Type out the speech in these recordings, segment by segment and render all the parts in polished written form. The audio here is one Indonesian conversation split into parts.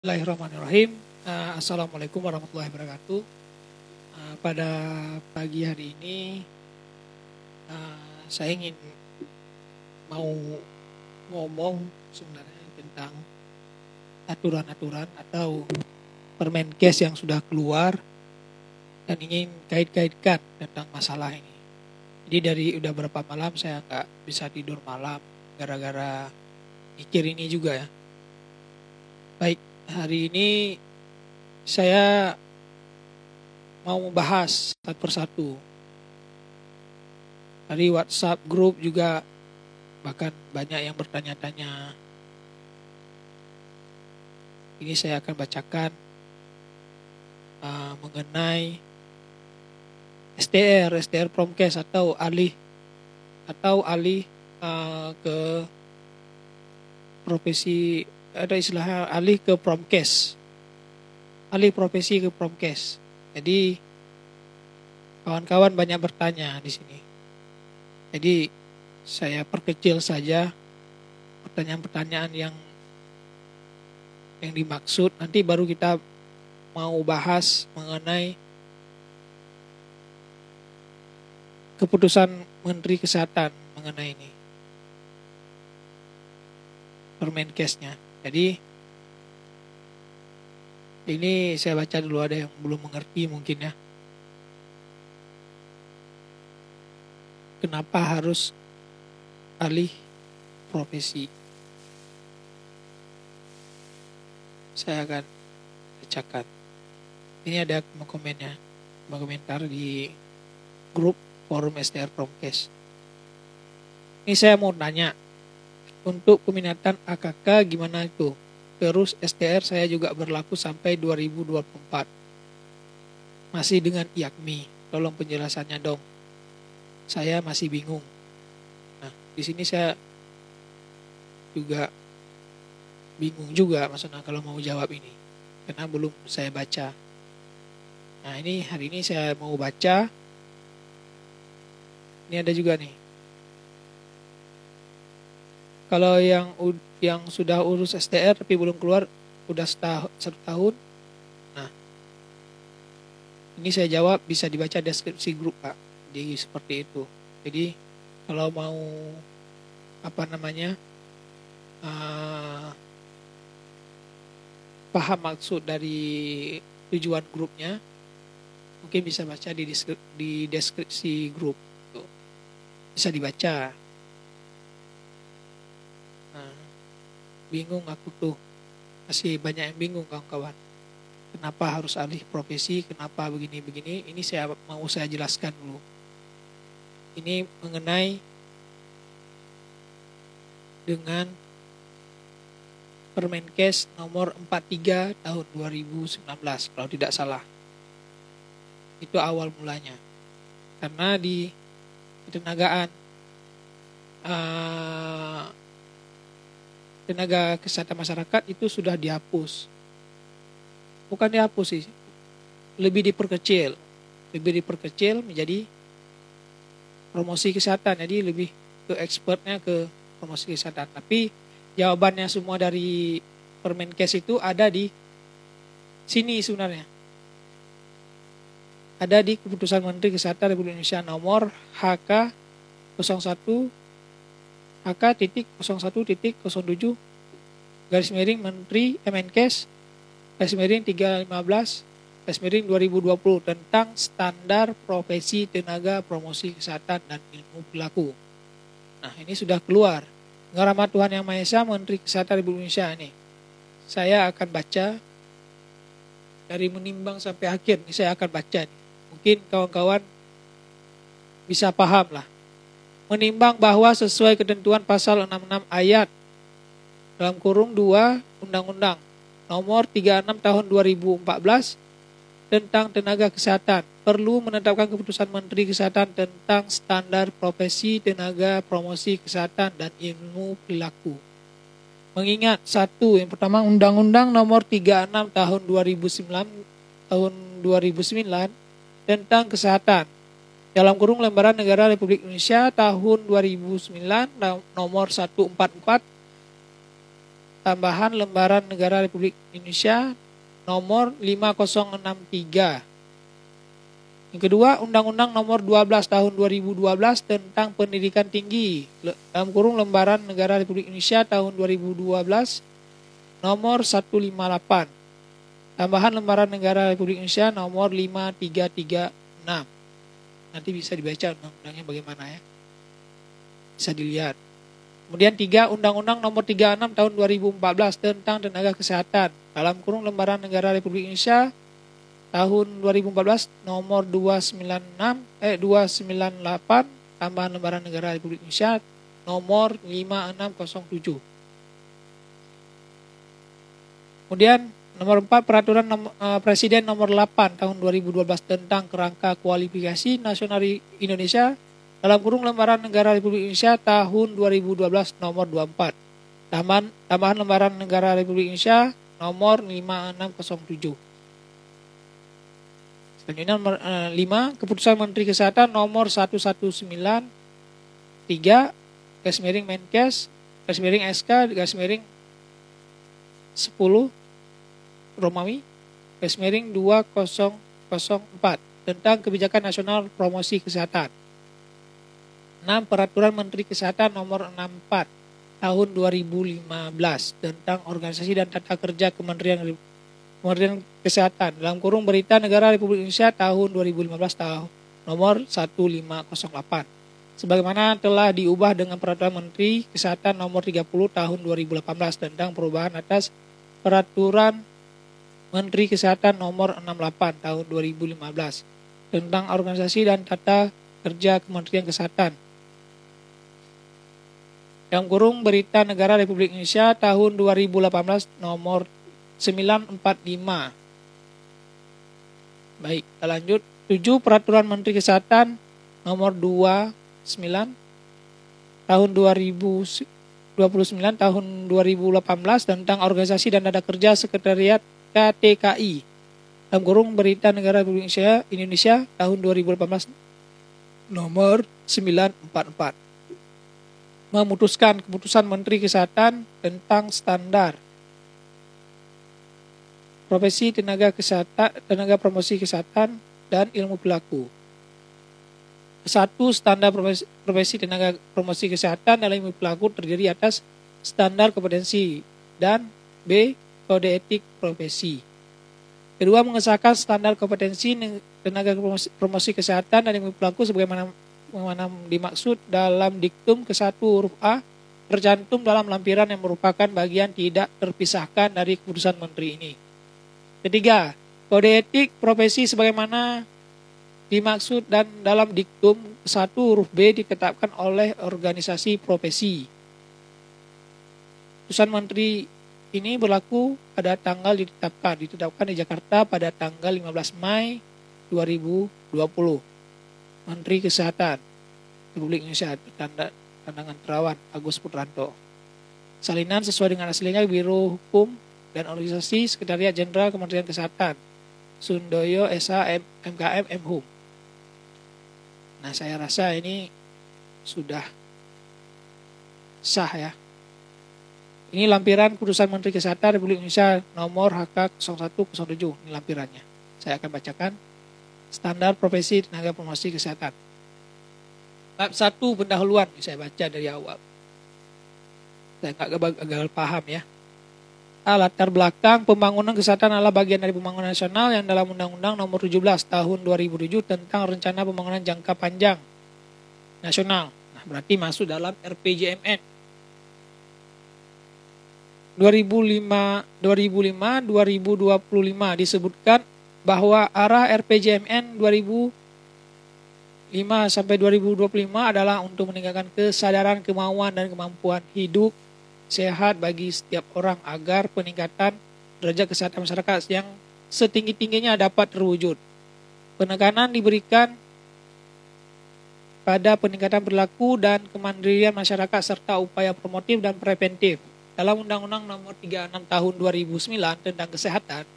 Bismillahirrahmanirrahim. Assalamualaikum warahmatullahi wabarakatuh. Pada pagi hari ini saya ingin mau ngomong sebenarnya tentang aturan-aturan atau Permenkes yang sudah keluar dan ingin kait-kaitkan tentang masalah ini. Jadi dari udah berapa malam saya nggak bisa tidur malam gara-gara mikir ini juga ya. Baik, hari ini saya mau membahas satu persatu. Dari WhatsApp grup juga bahkan banyak yang bertanya-tanya. Ini saya akan bacakan mengenai STR Promkes atau alih ke profesi, ada istilahnya alih ke Promkes. Alih profesi ke Promkes. Jadi kawan-kawan banyak bertanya di sini. Jadi saya perkecil saja pertanyaan-pertanyaan yang dimaksud. Nanti baru kita mau bahas mengenai keputusan Menteri Kesehatan mengenai ini. Permenkesnya. Jadi ini saya baca dulu, ada yang belum mengerti mungkin ya. Kenapa harus alih profesi? Saya akan bacakan. Ini ada komentar di grup forum STR Promkes. Ini saya mau tanya, untuk peminatan AKK gimana itu? Terus STR saya juga berlaku sampai 2024. Masih dengan IAKMI. Tolong penjelasannya dong. Saya masih bingung. Nah, di sini saya juga bingung juga maksudnya kalau mau jawab ini. Karena belum saya baca. Nah, ini hari ini saya mau baca. Ini ada juga nih. Kalau yang sudah urus STR tapi belum keluar udah satu tahun. Nah, ini saya jawab bisa dibaca deskripsi grup Pak. Jadi seperti itu. Jadi kalau mau paham maksud dari tujuan grupnya, mungkin bisa baca di deskripsi grup. Tuh. Bisa dibaca. Bingung aku tuh, masih banyak yang bingung kawan-kawan. Kenapa harus alih profesi, kenapa begini-begini, ini mau saya jelaskan dulu. Ini mengenai dengan Permenkes nomor 43 tahun 2019 kalau tidak salah. Itu awal mulanya. Karena di ketenagaan tenaga kesehatan masyarakat itu sudah dihapus. Bukan dihapus sih, lebih diperkecil menjadi promosi kesehatan. Jadi lebih ke expertnya ke promosi kesehatan. Tapi jawabannya semua dari Permenkes itu ada di sini sebenarnya. Ada di Keputusan Menteri Kesehatan Republik Indonesia nomor HK01.07 Menteri Kemenkes /315/2020 tentang standar profesi tenaga promosi kesehatan dan ilmu perilaku. Nah, ini sudah keluar. Dengan rahmat Tuhan Yang Maha Esa, Menteri Kesehatan Republik Indonesia ini. Saya akan baca dari menimbang sampai akhir. Ini saya akan baca nih. Mungkin kawan-kawan bisa paham lah. Menimbang bahwa sesuai ketentuan pasal 66 ayat dalam kurung 2 Undang-Undang nomor 36 tahun 2014 tentang tenaga kesehatan, perlu menetapkan keputusan Menteri Kesehatan tentang standar profesi tenaga promosi kesehatan dan ilmu perilaku. Mengingat yang pertama Undang-Undang nomor 36 tahun 2009 tentang kesehatan dalam kurung Lembaran Negara Republik Indonesia tahun 2009 nomor 144 tambahan lembaran negara Republik Indonesia nomor 5063. Yang kedua, Undang-Undang nomor 12 tahun 2012 tentang pendidikan tinggi, dalam kurung lembaran negara Republik Indonesia tahun 2012 nomor 158. Tambahan lembaran negara Republik Indonesia nomor 5336. Nanti bisa dibaca undang-undangnya bagaimana ya. Bisa dilihat. Kemudian 3, Undang-Undang nomor 36 tahun 2014 tentang tenaga kesehatan, dalam kurung lembaran negara Republik Indonesia tahun 2014 nomor 298, tambahan lembaran negara Republik Indonesia nomor 5607. Kemudian nomor 4, Peraturan Presiden nomor 8 tahun 2012 tentang kerangka kualifikasi nasional Indonesia, dalam kurung lembaran negara Republik Indonesia tahun 2012 nomor 24. Tambahan lembaran negara Republik Indonesia nomor 5607. Selanjutnya nomor 5, Keputusan Menteri Kesehatan nomor 1193 /Menkes /SK /10 Romawi /2004 tentang kebijakan nasional promosi kesehatan. 6, Peraturan Menteri Kesehatan nomor 64 tahun 2015 tentang organisasi dan tata kerja Kementerian Kesehatan, dalam kurung Berita Negara Republik Indonesia tahun 2015 tahun nomor 1508. Sebagaimana telah diubah dengan Peraturan Menteri Kesehatan nomor 30 tahun 2018 tentang perubahan atas Peraturan Menteri Kesehatan nomor 68 tahun 2015 tentang organisasi dan tata kerja Kementerian Kesehatan, dalam kurung Berita Negara Republik Indonesia tahun 2018 nomor 945. Baik, kita lanjut. 7, Peraturan Menteri Kesehatan nomor 29 tahun 2029 tahun 2018 tentang organisasi dan tata kerja Sekretariat KTKI, dalam kurung Berita Negara Republik Indonesia tahun 2018 nomor 944. Memutuskan keputusan Menteri Kesehatan tentang standar profesi tenaga promosi kesehatan dan ilmu berlaku. 1, Standar profesi tenaga promosi kesehatan dan ilmu berlaku terdiri atas standar kompetensi, dan B, kode etik profesi. Kedua, mengesahkan standar kompetensi tenaga promosi kesehatan dan ilmu berlaku sebagaimana dimaksud dalam diktum ke-1 huruf A tercantum dalam lampiran yang merupakan bagian tidak terpisahkan dari keputusan menteri ini. Ketiga, kode etik profesi sebagaimana dimaksud dan dalam diktum ke-1 huruf B ditetapkan oleh organisasi profesi. Keputusan menteri ini berlaku pada tanggal ditetapkan di Jakarta pada tanggal 15 Mei 2020. Menteri Kesehatan Republik Indonesia, Tandangan Terawan Agus Putranto. Salinan sesuai dengan aslinya Biro Hukum dan Organisasi Sekretariat Jenderal Kementerian Kesehatan, Sundoyo S.A. MKM Mhum. Nah, saya rasa ini sudah sah ya. Ini lampiran Keputusan Menteri Kesehatan Republik Indonesia nomor HK 0107. Ini lampirannya. Saya akan bacakan. Standar profesi tenaga promosi kesehatan. Bab 1, pendahuluan. Saya baca dari awal. Saya agak paham ya. Latar belakang pembangunan kesehatan adalah bagian dari pembangunan nasional yang dalam Undang-Undang nomor 17 tahun 2007 tentang rencana pembangunan jangka panjang nasional. Nah, berarti masuk dalam RPJMN 2005-2025 disebutkan bahwa arah RPJMN 2005 sampai 2025 adalah untuk meningkatkan kesadaran, kemauan, dan kemampuan hidup sehat bagi setiap orang agar peningkatan derajat kesehatan masyarakat yang setinggi-tingginya dapat terwujud. Penekanan diberikan pada peningkatan perilaku dan kemandirian masyarakat serta upaya promotif dan preventif. Dalam Undang-Undang nomor 36 tahun 2009 tentang kesehatan,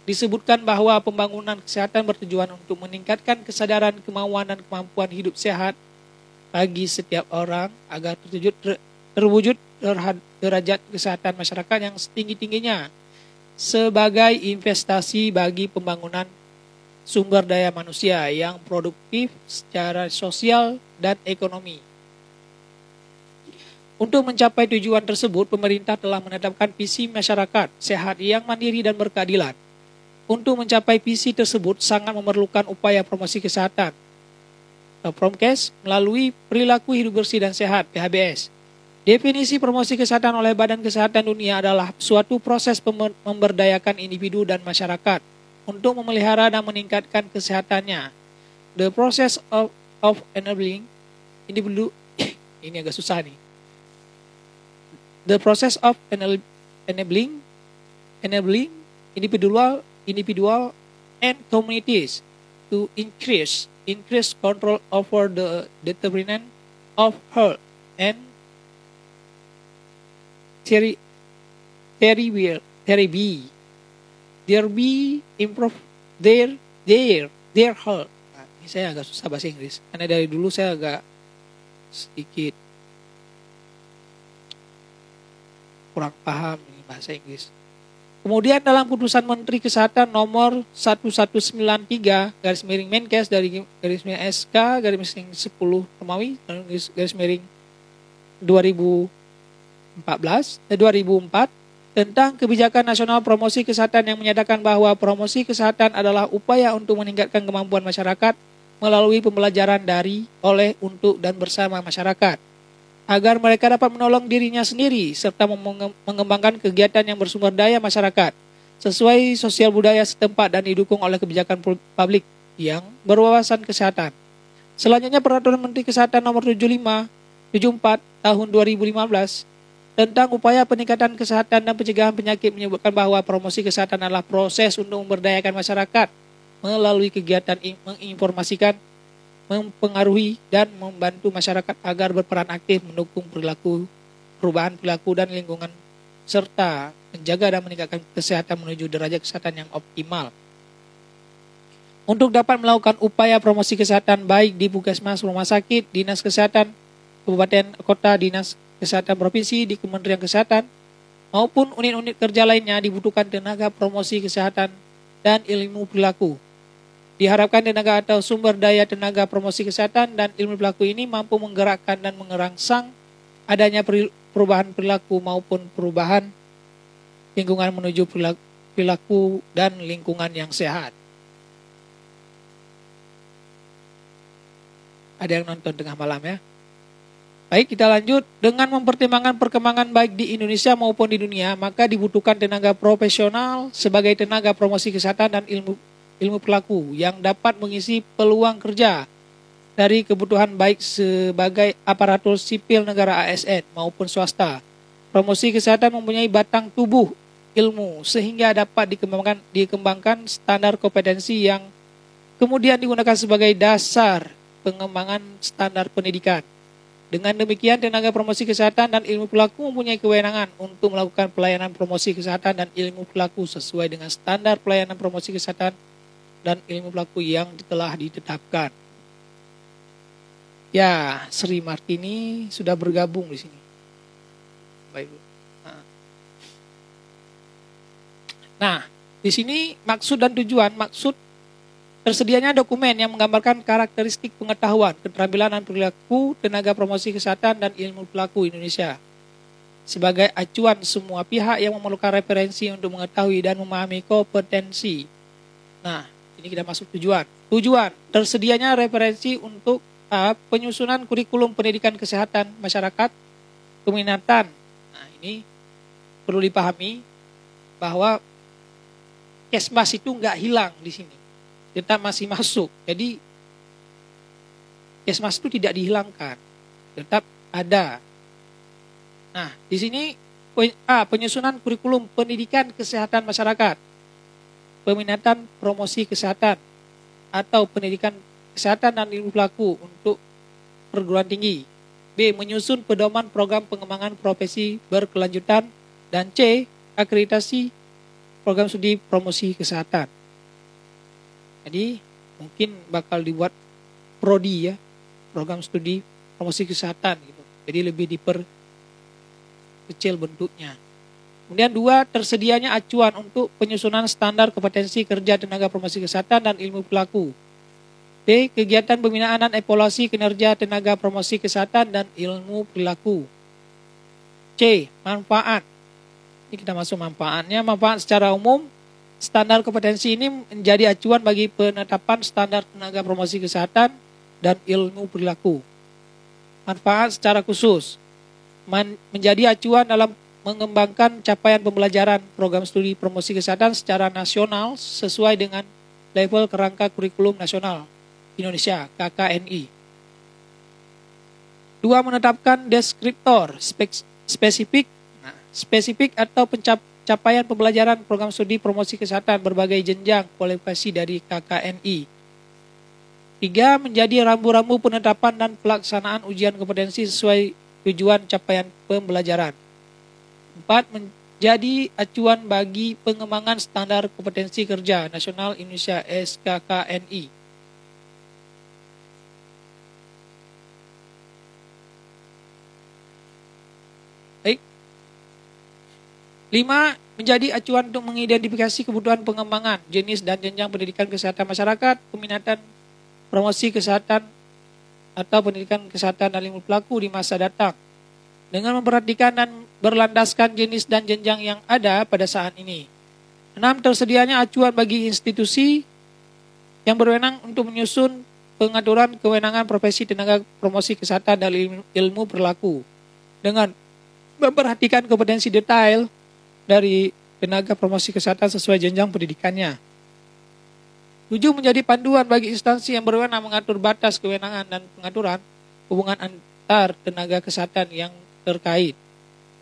disebutkan bahwa pembangunan kesehatan bertujuan untuk meningkatkan kesadaran, kemauan, dan kemampuan hidup sehat bagi setiap orang agar terwujud derajat kesehatan masyarakat yang setinggi-tingginya sebagai investasi bagi pembangunan sumber daya manusia yang produktif secara sosial dan ekonomi. Untuk mencapai tujuan tersebut, pemerintah telah menetapkan visi masyarakat sehat yang mandiri dan berkeadilan. Untuk mencapai visi tersebut sangat memerlukan upaya promosi kesehatan, Promkes, melalui perilaku hidup bersih dan sehat, PHBS. Definisi promosi kesehatan oleh Badan Kesehatan Dunia adalah suatu proses memberdayakan individu dan masyarakat untuk memelihara dan meningkatkan kesehatannya. The process of enabling individu ini agak susah nih. The process of enabling individual and communities to increase control over the determinant of health and improve their health. Nah, ini saya agak susah bahasa Inggris karena dari dulu saya agak sedikit kurang paham ini bahasa Inggris. Kemudian dalam putusan Menteri Kesehatan nomor 1193 garis miring Menkes dari garis miring SK garis miring 10 Romawi garis miring 2004 tentang kebijakan nasional promosi kesehatan yang menyatakan bahwa promosi kesehatan adalah upaya untuk meningkatkan kemampuan masyarakat melalui pembelajaran dari, oleh, untuk, dan bersama masyarakat agar mereka dapat menolong dirinya sendiri serta mengembangkan kegiatan yang bersumber daya masyarakat sesuai sosial budaya setempat dan didukung oleh kebijakan publik yang berwawasan kesehatan. Selanjutnya Peraturan Menteri Kesehatan nomor 74 tahun 2015 tentang upaya peningkatan kesehatan dan pencegahan penyakit menyebutkan bahwa promosi kesehatan adalah proses untuk memberdayakan masyarakat melalui kegiatan menginformasikan, mempengaruhi dan membantu masyarakat agar berperan aktif mendukung perubahan perilaku dan lingkungan serta menjaga dan meningkatkan kesehatan menuju derajat kesehatan yang optimal. Untuk dapat melakukan upaya promosi kesehatan baik di puskesmas, rumah sakit, dinas kesehatan kabupaten kota, dinas kesehatan provinsi, di Kementerian Kesehatan maupun unit-unit kerja lainnya dibutuhkan tenaga promosi kesehatan dan ilmu perilaku. Diharapkan tenaga atau sumber daya tenaga promosi kesehatan dan ilmu perilaku ini mampu menggerakkan dan merangsang adanya perubahan perilaku maupun perubahan lingkungan menuju perilaku dan lingkungan yang sehat. Ada yang nonton tengah malam ya? Baik, kita lanjut. Dengan mempertimbangkan perkembangan baik di Indonesia maupun di dunia, maka dibutuhkan tenaga profesional sebagai tenaga promosi kesehatan dan ilmu perilaku yang dapat mengisi peluang kerja dari kebutuhan baik sebagai aparatur sipil negara ASN maupun swasta. Promosi kesehatan mempunyai batang tubuh ilmu sehingga dapat dikembangkan standar kompetensi yang kemudian digunakan sebagai dasar pengembangan standar pendidikan. Dengan demikian, tenaga promosi kesehatan dan ilmu perilaku mempunyai kewenangan untuk melakukan pelayanan promosi kesehatan dan ilmu perilaku sesuai dengan standar pelayanan promosi kesehatan dan ilmu perilaku yang telah ditetapkan. Ya, Sri Martini sudah bergabung di sini. Baik. Nah, di sini maksud dan tujuan. Maksud tersedianya dokumen yang menggambarkan karakteristik pengetahuan, keterampilan dan perilaku tenaga promosi kesehatan dan ilmu perilaku Indonesia sebagai acuan semua pihak yang memerlukan referensi untuk mengetahui dan memahami kompetensi. Nah, ini kita masuk tujuan. Tujuan tersedianya referensi untuk penyusunan kurikulum pendidikan kesehatan masyarakat, peminatan. Nah, ini perlu dipahami bahwa Kesmas itu nggak hilang di sini, tetap masih masuk. Jadi Kesmas itu tidak dihilangkan, tetap ada. Nah, di sini penyusunan kurikulum pendidikan kesehatan masyarakat, peminatan promosi kesehatan atau pendidikan kesehatan dan ilmu perilaku untuk perguruan tinggi. B. Menyusun pedoman program pengembangan profesi berkelanjutan. Dan C. Akreditasi program studi promosi kesehatan. Jadi mungkin bakal dibuat prodi ya, program studi promosi kesehatan gitu. Jadi lebih kecil bentuknya. Kemudian 2, tersedianya acuan untuk penyusunan standar kompetensi kerja tenaga promosi kesehatan dan ilmu pelaku. D, kegiatan pembinaan dan evaluasi kinerja tenaga promosi kesehatan dan ilmu perilaku. C, manfaat. Ini kita masuk manfaatnya. Manfaat secara umum, standar kompetensi ini menjadi acuan bagi penetapan standar tenaga promosi kesehatan dan ilmu perilaku. Manfaat secara khusus, menjadi acuan dalam mengembangkan capaian pembelajaran program studi promosi kesehatan secara nasional sesuai dengan level kerangka kurikulum nasional Indonesia (KKNI). 2, menetapkan deskriptor spesifik atau capaian pembelajaran program studi promosi kesehatan berbagai jenjang kualifikasi dari KKNI. 3, menjadi rambu-rambu penetapan dan pelaksanaan ujian kompetensi sesuai tujuan capaian pembelajaran. 4, menjadi acuan bagi pengembangan standar kompetensi kerja nasional Indonesia (SKKNI). Baik. 5, menjadi acuan untuk mengidentifikasi kebutuhan pengembangan jenis dan jenjang pendidikan kesehatan masyarakat, peminatan promosi kesehatan atau pendidikan kesehatan dan ilmu pelaku di masa datang, dengan memperhatikan dan berlandaskan jenis dan jenjang yang ada pada saat ini. 6, tersedianya acuan bagi institusi yang berwenang untuk menyusun pengaturan kewenangan profesi tenaga promosi kesehatan dan ilmu perilaku, dengan memperhatikan kompetensi detail dari tenaga promosi kesehatan sesuai jenjang pendidikannya. 7, menjadi panduan bagi instansi yang berwenang mengatur batas kewenangan dan pengaturan hubungan antar tenaga kesehatan yang terkait.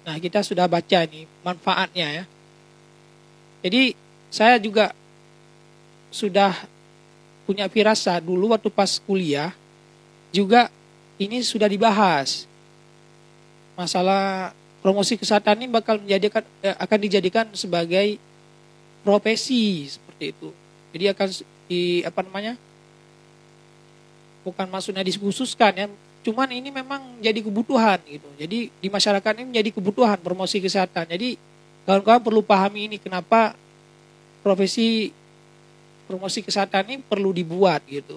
Nah, kita sudah baca nih manfaatnya ya. Jadi saya juga sudah punya firasat dulu waktu pas kuliah juga ini sudah dibahas. Masalah promosi kesehatan ini akan dijadikan sebagai profesi seperti itu. Jadi akan bukan maksudnya dikhususkan ya, cuman ini memang jadi kebutuhan gitu. Jadi di masyarakat ini menjadi kebutuhan promosi kesehatan. Jadi kawan-kawan perlu pahami ini kenapa profesi promosi kesehatan ini perlu dibuat gitu.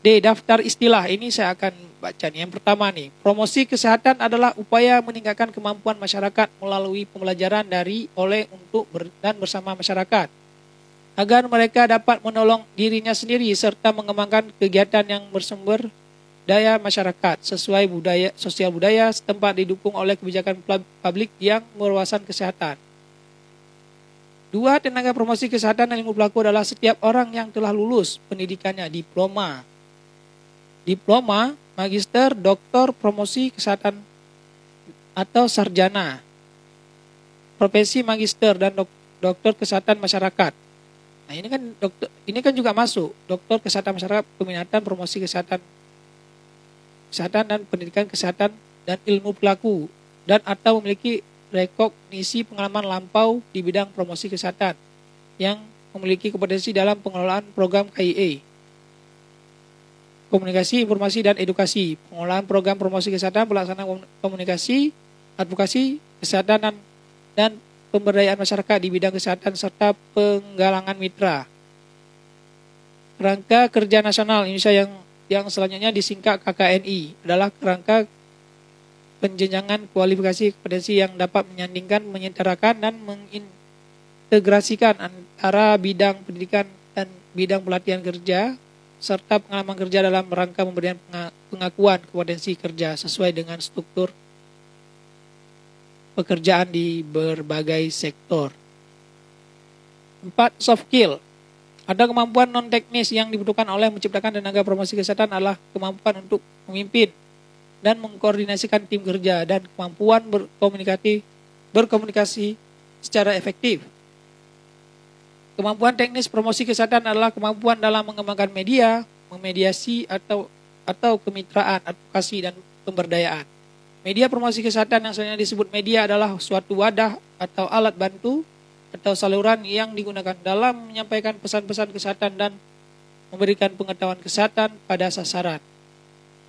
D, daftar istilah. Ini saya akan baca nih. Yang pertama nih, promosi kesehatan adalah upaya meningkatkan kemampuan masyarakat melalui pembelajaran dari, oleh, untuk, dan bersama masyarakat, agar mereka dapat menolong dirinya sendiri serta mengembangkan kegiatan yang bersumber daya masyarakat sesuai sosial budaya setempat, didukung oleh kebijakan publik yang berwawasan kesehatan. 2, tenaga promosi kesehatan dan ilmu pelaku adalah setiap orang yang telah lulus pendidikannya diploma, magister, doktor, promosi kesehatan atau sarjana, profesi magister dan doktor kesehatan masyarakat. Nah, ini kan juga masuk doktor kesehatan masyarakat, peminatan promosi kesehatan dan pendidikan kesehatan dan ilmu pelaku, dan atau memiliki rekognisi pengalaman lampau di bidang promosi kesehatan yang memiliki kompetensi dalam pengelolaan program KIE, komunikasi, informasi, dan edukasi, pengelolaan program promosi kesehatan, pelaksanaan komunikasi, advokasi, kesehatan, dan pemberdayaan masyarakat di bidang kesehatan, serta penggalangan mitra. Kerangka Kerja Nasional Indonesia yang selanjutnya disingkat KKNI adalah kerangka penjenjangan kualifikasi kompetensi yang dapat menyandingkan, menyetarakan, dan mengintegrasikan antara bidang pendidikan dan bidang pelatihan kerja serta pengalaman kerja dalam rangka memberikan pengakuan kompetensi kerja sesuai dengan struktur pekerjaan di berbagai sektor. 4, soft skill. Ada kemampuan non-teknis yang dibutuhkan oleh menciptakan tenaga promosi kesehatan adalah kemampuan untuk memimpin dan mengkoordinasikan tim kerja dan kemampuan berkomunikasi secara efektif. Kemampuan teknis promosi kesehatan adalah kemampuan dalam mengembangkan media, memediasi atau kemitraan, advokasi, dan pemberdayaan. Media promosi kesehatan yang sebenarnya disebut media adalah suatu wadah atau alat bantu atau saluran yang digunakan dalam menyampaikan pesan-pesan kesehatan dan memberikan pengetahuan kesehatan pada sasaran.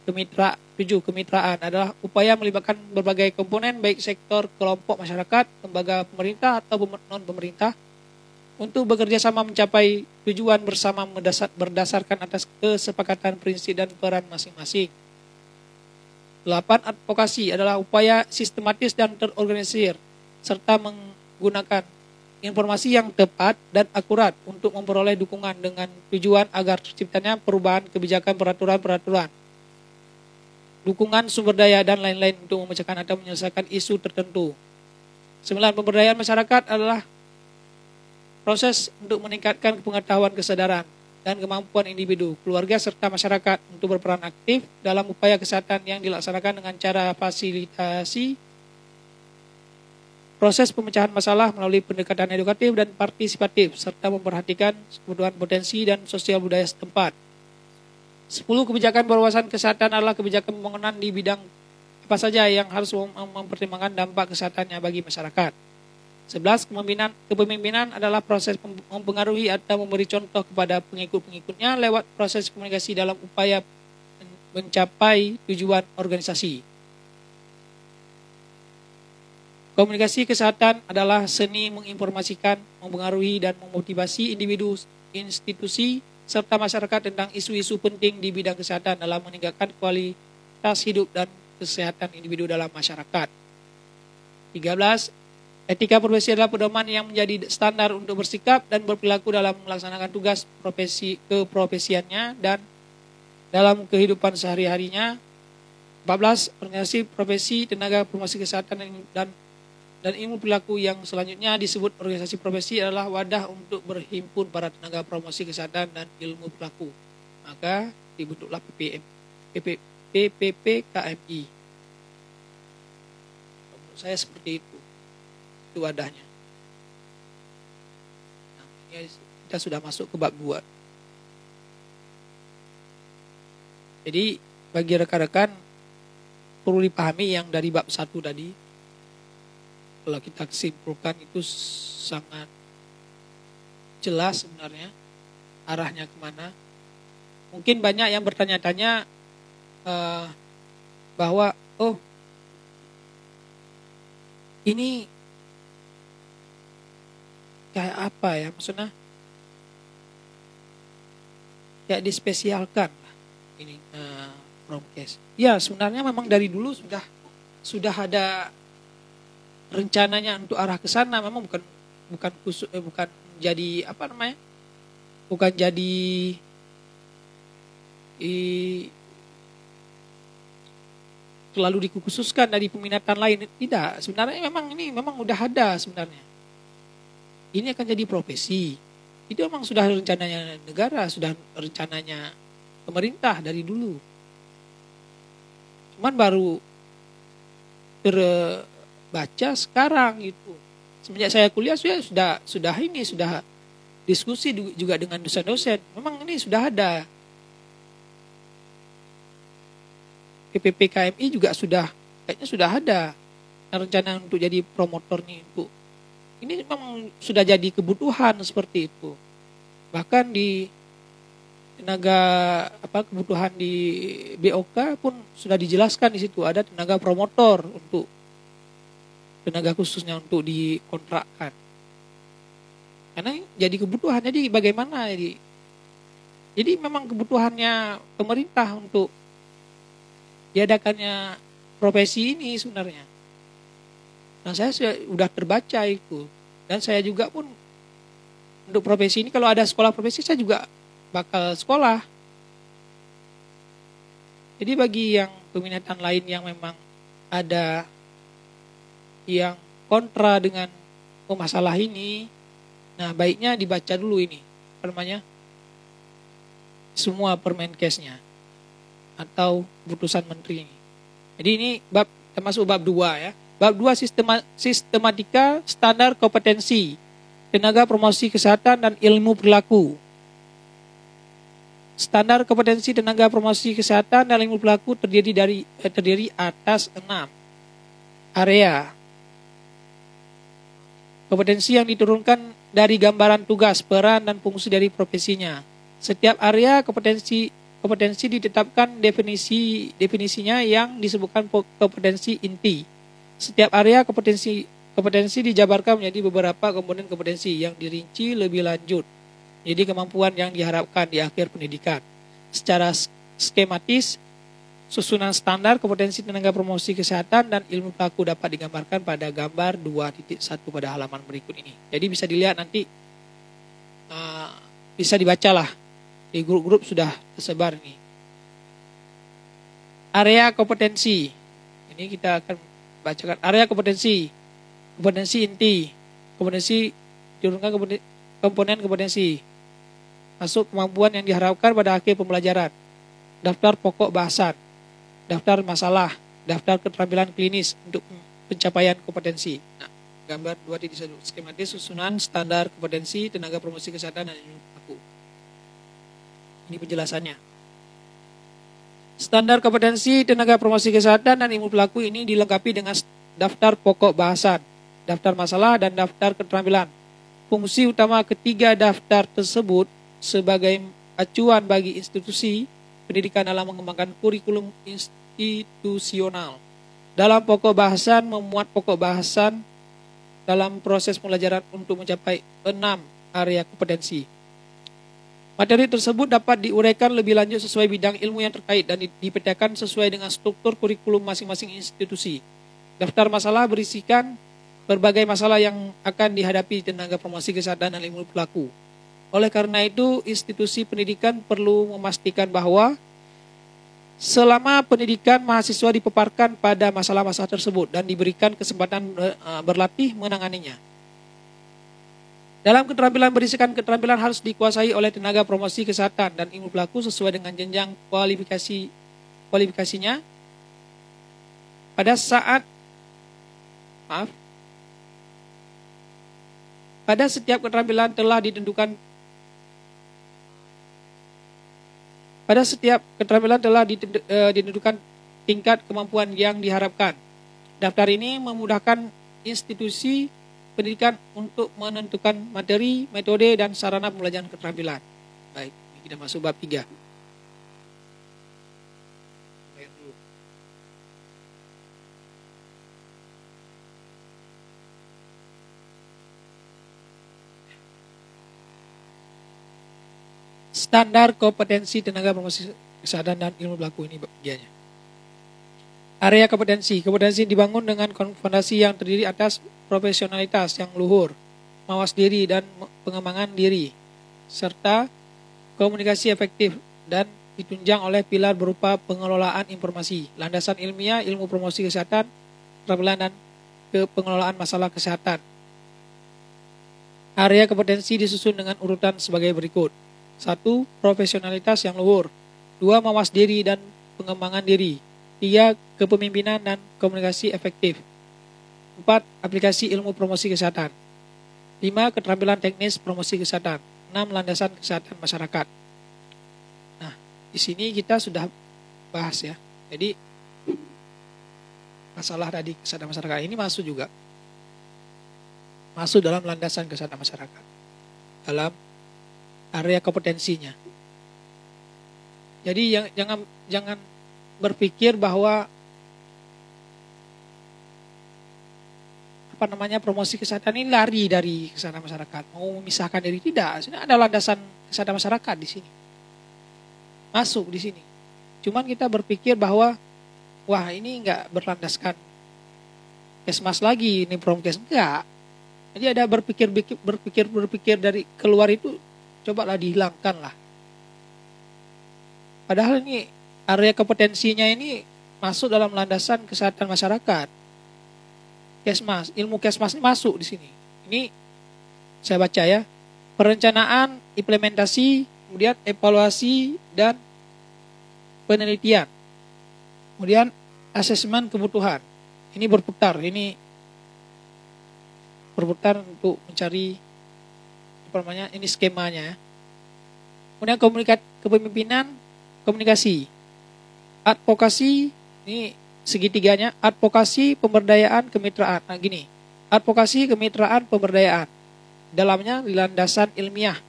Kemitraan adalah upaya melibatkan berbagai komponen baik sektor, kelompok masyarakat, lembaga pemerintah atau non-pemerintah untuk bekerja sama mencapai tujuan bersama berdasarkan atas kesepakatan prinsip dan peran masing-masing. 8. Advokasi adalah upaya sistematis dan terorganisir serta menggunakan informasi yang tepat dan akurat untuk memperoleh dukungan dengan tujuan agar terciptanya perubahan kebijakan peraturan-peraturan, dukungan sumber daya dan lain-lain untuk memecahkan atau menyelesaikan isu tertentu. 9. Pemberdayaan masyarakat adalah proses untuk meningkatkan pengetahuan, kesadaran, dan kemampuan individu, keluarga, serta masyarakat untuk berperan aktif dalam upaya kesehatan yang dilaksanakan dengan cara fasilitasi proses pemecahan masalah melalui pendekatan edukatif dan partisipatif, serta memperhatikan kebutuhan potensi dan sosial budaya setempat. 10. Kebijakan berwawasan kesehatan adalah kebijakan pembangunan di bidang apa saja yang harus mempertimbangkan dampak kesehatannya bagi masyarakat. 11. Kepemimpinan adalah proses mempengaruhi atau memberi contoh kepada pengikut-pengikutnya lewat proses komunikasi dalam upaya mencapai tujuan organisasi. Komunikasi kesehatan adalah seni menginformasikan, mempengaruhi, dan memotivasi individu, institusi, serta masyarakat tentang isu-isu penting di bidang kesehatan dalam meningkatkan kualitas hidup dan kesehatan individu dalam masyarakat. 13. Etika profesi adalah pedoman yang menjadi standar untuk bersikap dan berperilaku dalam melaksanakan tugas keprofesiannya dan dalam kehidupan sehari-harinya. 14. Organisasi profesi, tenaga promosi kesehatan dan ilmu perilaku yang selanjutnya disebut organisasi profesi adalah wadah untuk berhimpun para tenaga promosi kesehatan dan ilmu perilaku. Maka dibentuklah PPPKMI. Menurut saya seperti itu. Itu wadahnya. Nah, kita sudah masuk ke bab 2. Jadi bagi rekan-rekan perlu dipahami yang dari bab 1 tadi. Kalau kita simpulkan itu sangat jelas sebenarnya arahnya kemana. Mungkin banyak yang bertanya-tanya bahwa ini kayak apa ya, maksudnya kayak dispesialkan lah ini promkes. Ya sebenarnya memang dari dulu sudah ada rencananya untuk arah ke sana. Memang bukan jadi bukan jadi terlalu dikhususkan dari peminatan lain. Tidak, sebenarnya memang udah ada sebenarnya. Ini akan jadi profesi. Itu memang sudah rencananya negara, sudah rencananya pemerintah dari dulu. Cuman baru baca sekarang gitu. Semenjak saya kuliah sudah diskusi juga dengan dosen-dosen. Memang ini sudah ada. PPPKMI juga kayaknya sudah ada rencana untuk jadi promotor nih untuk. Ini memang sudah jadi kebutuhan seperti itu. Bahkan di tenaga kebutuhan di BOK pun sudah dijelaskan di situ ada tenaga promotor untuk tenaga khususnya untuk dikontrakkan. Karena jadi kebutuhan. Jadi bagaimana jadi memang kebutuhannya pemerintah untuk diadakannya profesi ini sebenarnya. Nah saya sudah terbaca itu. Dan saya juga pun untuk profesi ini kalau ada sekolah profesi saya juga bakal sekolah. Jadi bagi yang peminatan lain yang memang ada yang kontra dengan masalah ini, nah baiknya dibaca dulu ini, semua Permenkesnya atau putusan menteri ini. Jadi ini termasuk bab 2 ya. Bab 2 sistematika standar kompetensi tenaga promosi kesehatan dan ilmu perilaku. Standar kompetensi tenaga promosi kesehatan dan ilmu perilaku terdiri atas 6 area. Kompetensi yang diturunkan dari gambaran tugas, peran, dan fungsi dari profesinya. Setiap area kompetensi kompetensi ditetapkan definisinya yang disebutkan kompetensi inti. Setiap area kompetensi dijabarkan menjadi beberapa komponen kompetensi yang dirinci lebih lanjut. Jadi kemampuan yang diharapkan di akhir pendidikan. Secara skematis, susunan standar kompetensi tenaga promosi kesehatan dan ilmu pelaku dapat digambarkan pada gambar 2.1 pada halaman berikut ini. Jadi bisa dilihat nanti, bisa dibacalah di grup-grup sudah tersebar ini. Area kompetensi. Ini kita akan bacakan area kompetensi inti, kompetensi diurutkan komponen kompetensi. Masuk kemampuan yang diharapkan pada akhir pembelajaran. Daftar pokok bahasan, daftar masalah, daftar keterampilan klinis untuk pencapaian kompetensi. Nah, gambar 2.1 skematis susunan standar kompetensi tenaga promosi kesehatan dan ilmu pelaku. Ini penjelasannya. Standar kompetensi tenaga promosi kesehatan dan ilmu pelaku ini dilengkapi dengan daftar pokok bahasan, daftar masalah, dan daftar keterampilan. Fungsi utama ketiga daftar tersebut sebagai acuan bagi institusi pendidikan dalam mengembangkan kurikulum institusional. Dalam pokok bahasan memuat pokok bahasan dalam proses pembelajaran untuk mencapai 6 area kompetensi. Materi tersebut dapat diuraikan lebih lanjut sesuai bidang ilmu yang terkait dan dipetakan sesuai dengan struktur kurikulum masing-masing institusi. Daftar masalah berisikan berbagai masalah yang akan dihadapi tenaga promosi kesehatan dan ilmu pelaku. Oleh karena itu, institusi pendidikan perlu memastikan bahwa selama pendidikan mahasiswa dipaparkan pada masalah-masalah tersebut dan diberikan kesempatan berlatih menanganinya. Dalam keterampilan berisikan keterampilan harus dikuasai oleh tenaga promosi kesehatan dan ilmu pelaku sesuai dengan jenjang kualifikasinya. Pada setiap keterampilan telah ditentukan tingkat kemampuan yang diharapkan. Daftar ini memudahkan institusi pendidikan untuk menentukan materi, metode, dan sarana pembelajaran keterampilan. Baik, kita masuk bab 3. Standar kompetensi tenaga promosi kesehatan dan ilmu pelaku ini bagiannya. Area kompetensi dibangun dengan fondasi yang terdiri atas profesionalitas yang luhur, mawas diri dan pengembangan diri, serta komunikasi efektif dan ditunjang oleh pilar berupa pengelolaan informasi, landasan ilmiah, ilmu promosi kesehatan, keterampilan dan pengelolaan masalah kesehatan. Area kompetensi disusun dengan urutan sebagai berikut. 1. Profesionalitas yang luhur. 2. Mawas diri dan pengembangan diri. 3. Kepemimpinan dan komunikasi efektif. 4. Aplikasi ilmu promosi kesehatan. 5. Keterampilan teknis promosi kesehatan. 6. Landasan kesehatan masyarakat. Nah, di sini kita sudah bahas ya. Jadi masalah tadi kesehatan masyarakat ini masuk juga. Masuk dalam landasan kesehatan masyarakat. Dalam area kompetensinya. Jadi jangan berpikir bahwa promosi kesehatan ini lari dari kesehatan masyarakat, mau memisahkan diri, tidak. Sini ada landasan kesehatan masyarakat di sini. Masuk di sini. Cuman kita berpikir bahwa wah ini enggak berlandaskan kesmas lagi, ini promkes enggak. Jadi ada berpikir dari keluar itu cobalah dihilangkan lah. Padahal ini area kompetensinya ini masuk dalam landasan kesehatan masyarakat. Kesmas, ilmu kesmas ini masuk di sini. Ini saya baca ya. Perencanaan, implementasi, kemudian evaluasi dan penelitian. Kemudian asesmen kebutuhan. Ini berputar untuk mencari ini skemanya. Kemudian kepemimpinan, komunikasi, advokasi, ini segitiganya, advokasi, pemberdayaan, kemitraan. Nah gini, advokasi, kemitraan, pemberdayaan. Dalamnya landasan ilmiah,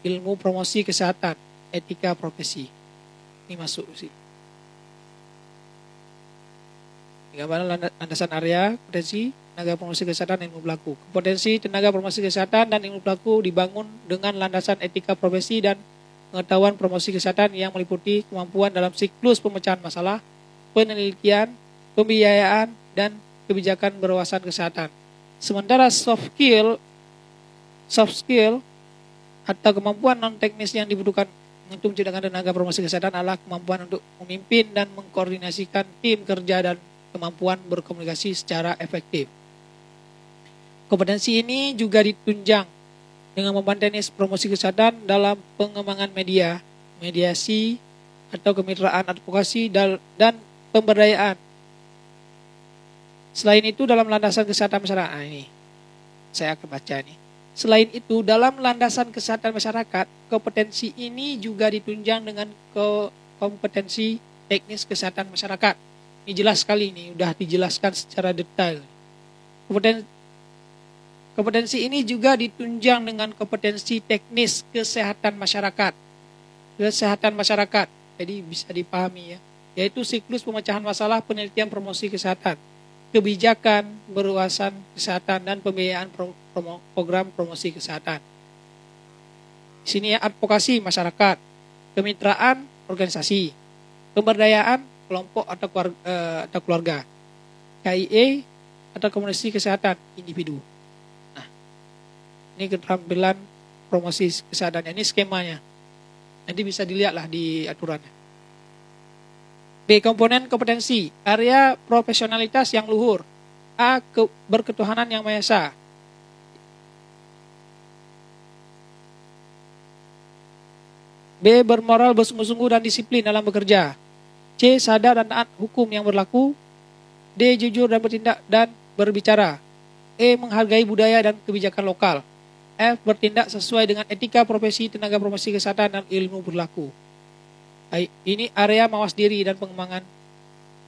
ilmu promosi kesehatan, etika profesi. Ini masuk sih. Gambaran landasan area, kompetensi, tenaga promosi kesehatan dan ilmu berlaku. Kompetensi tenaga promosi kesehatan dan ilmu berlaku dibangun dengan landasan etika profesi dan pengetahuan promosi kesehatan yang meliputi kemampuan dalam siklus pemecahan masalah, penelitian, pembiayaan, dan kebijakan berwawasan kesehatan. Sementara soft skill atau kemampuan non teknis yang dibutuhkan untuk menciptakan tenaga promosi kesehatan adalah kemampuan untuk memimpin dan mengkoordinasikan tim kerja dan kemampuan berkomunikasi secara efektif. Kompetensi ini juga ditunjang dengan membantu teknis promosi kesehatan dalam pengembangan media, mediasi, atau kemitraan advokasi dan pemberdayaan. Selain itu dalam landasan kesehatan masyarakat, ini saya akan baca ini. Selain itu dalam landasan kesehatan masyarakat, kompetensi ini juga ditunjang dengan kompetensi teknis kesehatan masyarakat. Ini jelas sekali, ini udah dijelaskan secara detail. Kompetensi ini juga ditunjang dengan kompetensi teknis kesehatan masyarakat. Kesehatan masyarakat, jadi bisa dipahami ya, yaitu siklus pemecahan masalah, penelitian promosi kesehatan, kebijakan berwawasan kesehatan dan pembiayaan program promosi kesehatan. Di sini ya, advokasi masyarakat, kemitraan organisasi, pemberdayaan kelompok atau keluarga, KIE atau komunikasi kesehatan individu. Nah, ini keterampilan promosi kesehatan. Ini skemanya. Nanti bisa dilihatlah di aturannya. B. Komponen kompetensi. Area profesionalitas yang luhur. A. Berketuhanan yang Maha Esa. B. Bermoral, bersungguh-sungguh dan disiplin dalam bekerja. C. Sadar dan taat hukum yang berlaku. D. Jujur dan bertindak dan berbicara. E. Menghargai budaya dan kebijakan lokal. F. Bertindak sesuai dengan etika profesi, tenaga promosi kesehatan dan ilmu berlaku. Ini area mawas diri dan pengembangan.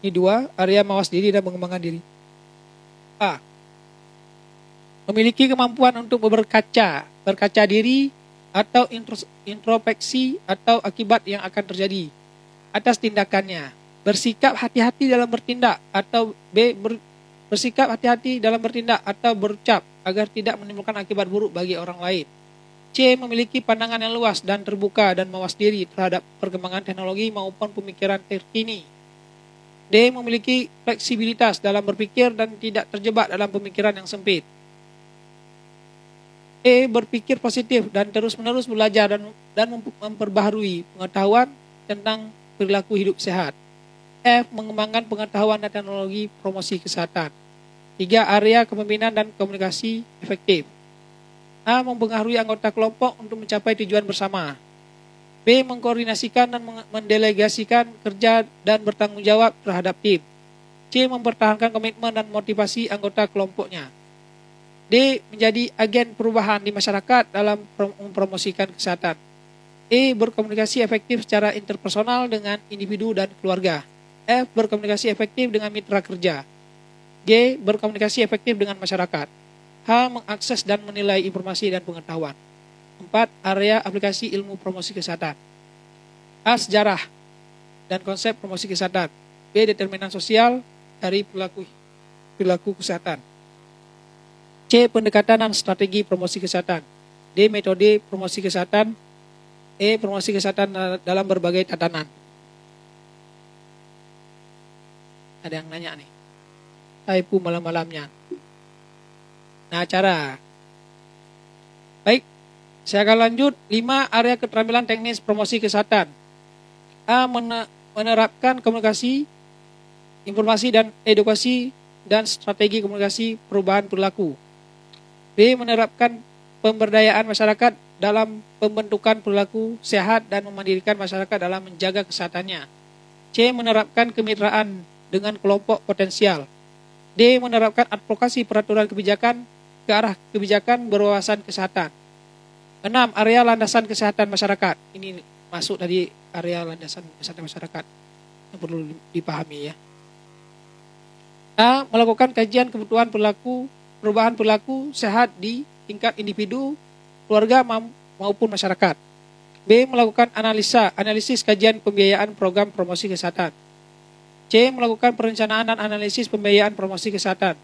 Ini 2, area mawas diri dan pengembangan diri. A. Memiliki kemampuan untuk berkaca diri atau introspeksi atau akibat yang akan terjadi atas tindakannya. Bersikap hati-hati dalam bertindak, atau B. Bersikap hati-hati dalam bertindak atau berucap agar tidak menimbulkan akibat buruk bagi orang lain. C. Memiliki pandangan yang luas dan terbuka dan mawas diri terhadap perkembangan teknologi maupun pemikiran terkini. D. Memiliki fleksibilitas dalam berpikir dan tidak terjebak dalam pemikiran yang sempit. E. Berpikir positif dan terus-menerus belajar dan memperbaharui pengetahuan tentang perilaku hidup sehat. F. Mengembangkan pengetahuan dan teknologi promosi kesehatan. 3. Area kepemimpinan dan komunikasi efektif. A. Mempengaruhi anggota kelompok untuk mencapai tujuan bersama. B. Mengkoordinasikan dan mendelegasikan kerja dan bertanggung jawab terhadap tim. C. Mempertahankan komitmen dan motivasi anggota kelompoknya. D. Menjadi agen perubahan di masyarakat dalam mempromosikan kesehatan. E. Berkomunikasi efektif secara interpersonal dengan individu dan keluarga. F. Berkomunikasi efektif dengan mitra kerja. G. Berkomunikasi efektif dengan masyarakat. H. Mengakses dan menilai informasi dan pengetahuan. 4. Area aplikasi ilmu promosi kesehatan. A. Sejarah dan konsep promosi kesehatan. B. Determinan sosial dari perilaku kesehatan. C. Pendekatan dan strategi promosi kesehatan. D. Metode promosi kesehatan. E. Promosi kesehatan dalam berbagai tatanan. Ada yang nanya nih. Taipu malam-malamnya. Nah, cara. Baik, saya akan lanjut. 5. Area keterampilan teknis promosi kesehatan. A. Menerapkan komunikasi, informasi dan edukasi dan strategi komunikasi perubahan perilaku. B. Menerapkan pemberdayaan masyarakat dalam pembentukan perilaku sehat dan memandirikan masyarakat dalam menjaga kesehatannya. C. Menerapkan kemitraan dengan kelompok potensial. D. Menerapkan advokasi peraturan kebijakan ke arah kebijakan berwawasan kesehatan. 6. Area landasan kesehatan masyarakat. Ini masuk dari area landasan kesehatan masyarakat yang perlu dipahami ya. A. Melakukan kajian kebutuhan perubahan perilaku sehat di tingkat individu, keluarga maupun masyarakat. B. Melakukan analisis kajian pembiayaan program promosi kesehatan. C. Melakukan perencanaan dan analisis pembiayaan promosi kesehatan.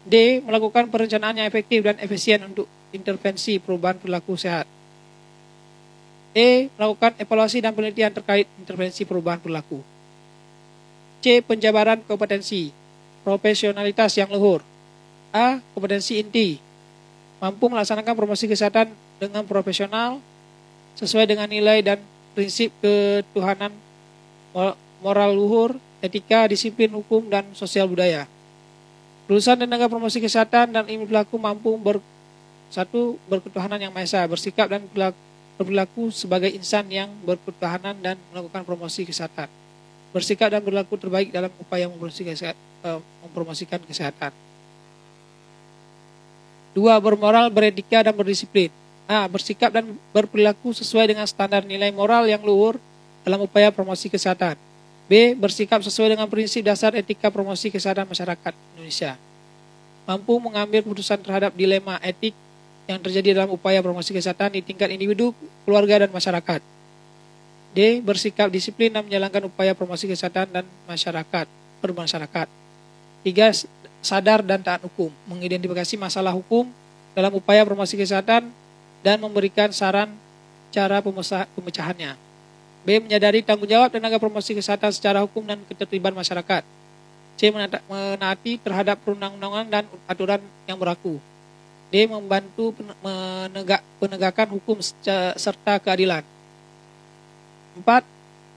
D. Melakukan perencanaan yang efektif dan efisien untuk intervensi perubahan perilaku sehat. E. Melakukan evaluasi dan penelitian terkait intervensi perubahan perilaku. C. Penjabaran kompetensi, profesionalitas yang luhur. A. Kompetensi inti, mampu melaksanakan promosi kesehatan dengan profesional, sesuai dengan nilai dan prinsip ketuhanan, moral luhur, etika, disiplin hukum, dan sosial budaya. Lulusan tenaga promosi kesehatan dan ilmu perilaku mampu berketuhanan yang Maha Esa, bersikap dan berperilaku sebagai insan yang berketuhanan dan melakukan promosi kesehatan. Bersikap dan berlaku terbaik dalam upaya mempromosikan kesehatan. 2. Bermoral, beretika, dan berdisiplin. A. Bersikap dan berperilaku sesuai dengan standar nilai moral yang luhur dalam upaya promosi kesehatan. B. Bersikap sesuai dengan prinsip dasar etika promosi kesehatan masyarakat Indonesia. Mampu mengambil keputusan terhadap dilema etik yang terjadi dalam upaya promosi kesehatan di tingkat individu, keluarga, dan masyarakat. D. Bersikap disiplin dan menjalankan upaya promosi kesehatan dan bermasyarakat. 3. Sadar dan taat hukum, mengidentifikasi masalah hukum dalam upaya promosi kesehatan dan memberikan saran cara pemecahannya. B. Menyadari tanggung jawab tenaga promosi kesehatan secara hukum dan ketertiban masyarakat. C. Menaati terhadap perundang-undangan dan aturan yang berlaku. D. Membantu penegakan hukum serta keadilan. 4.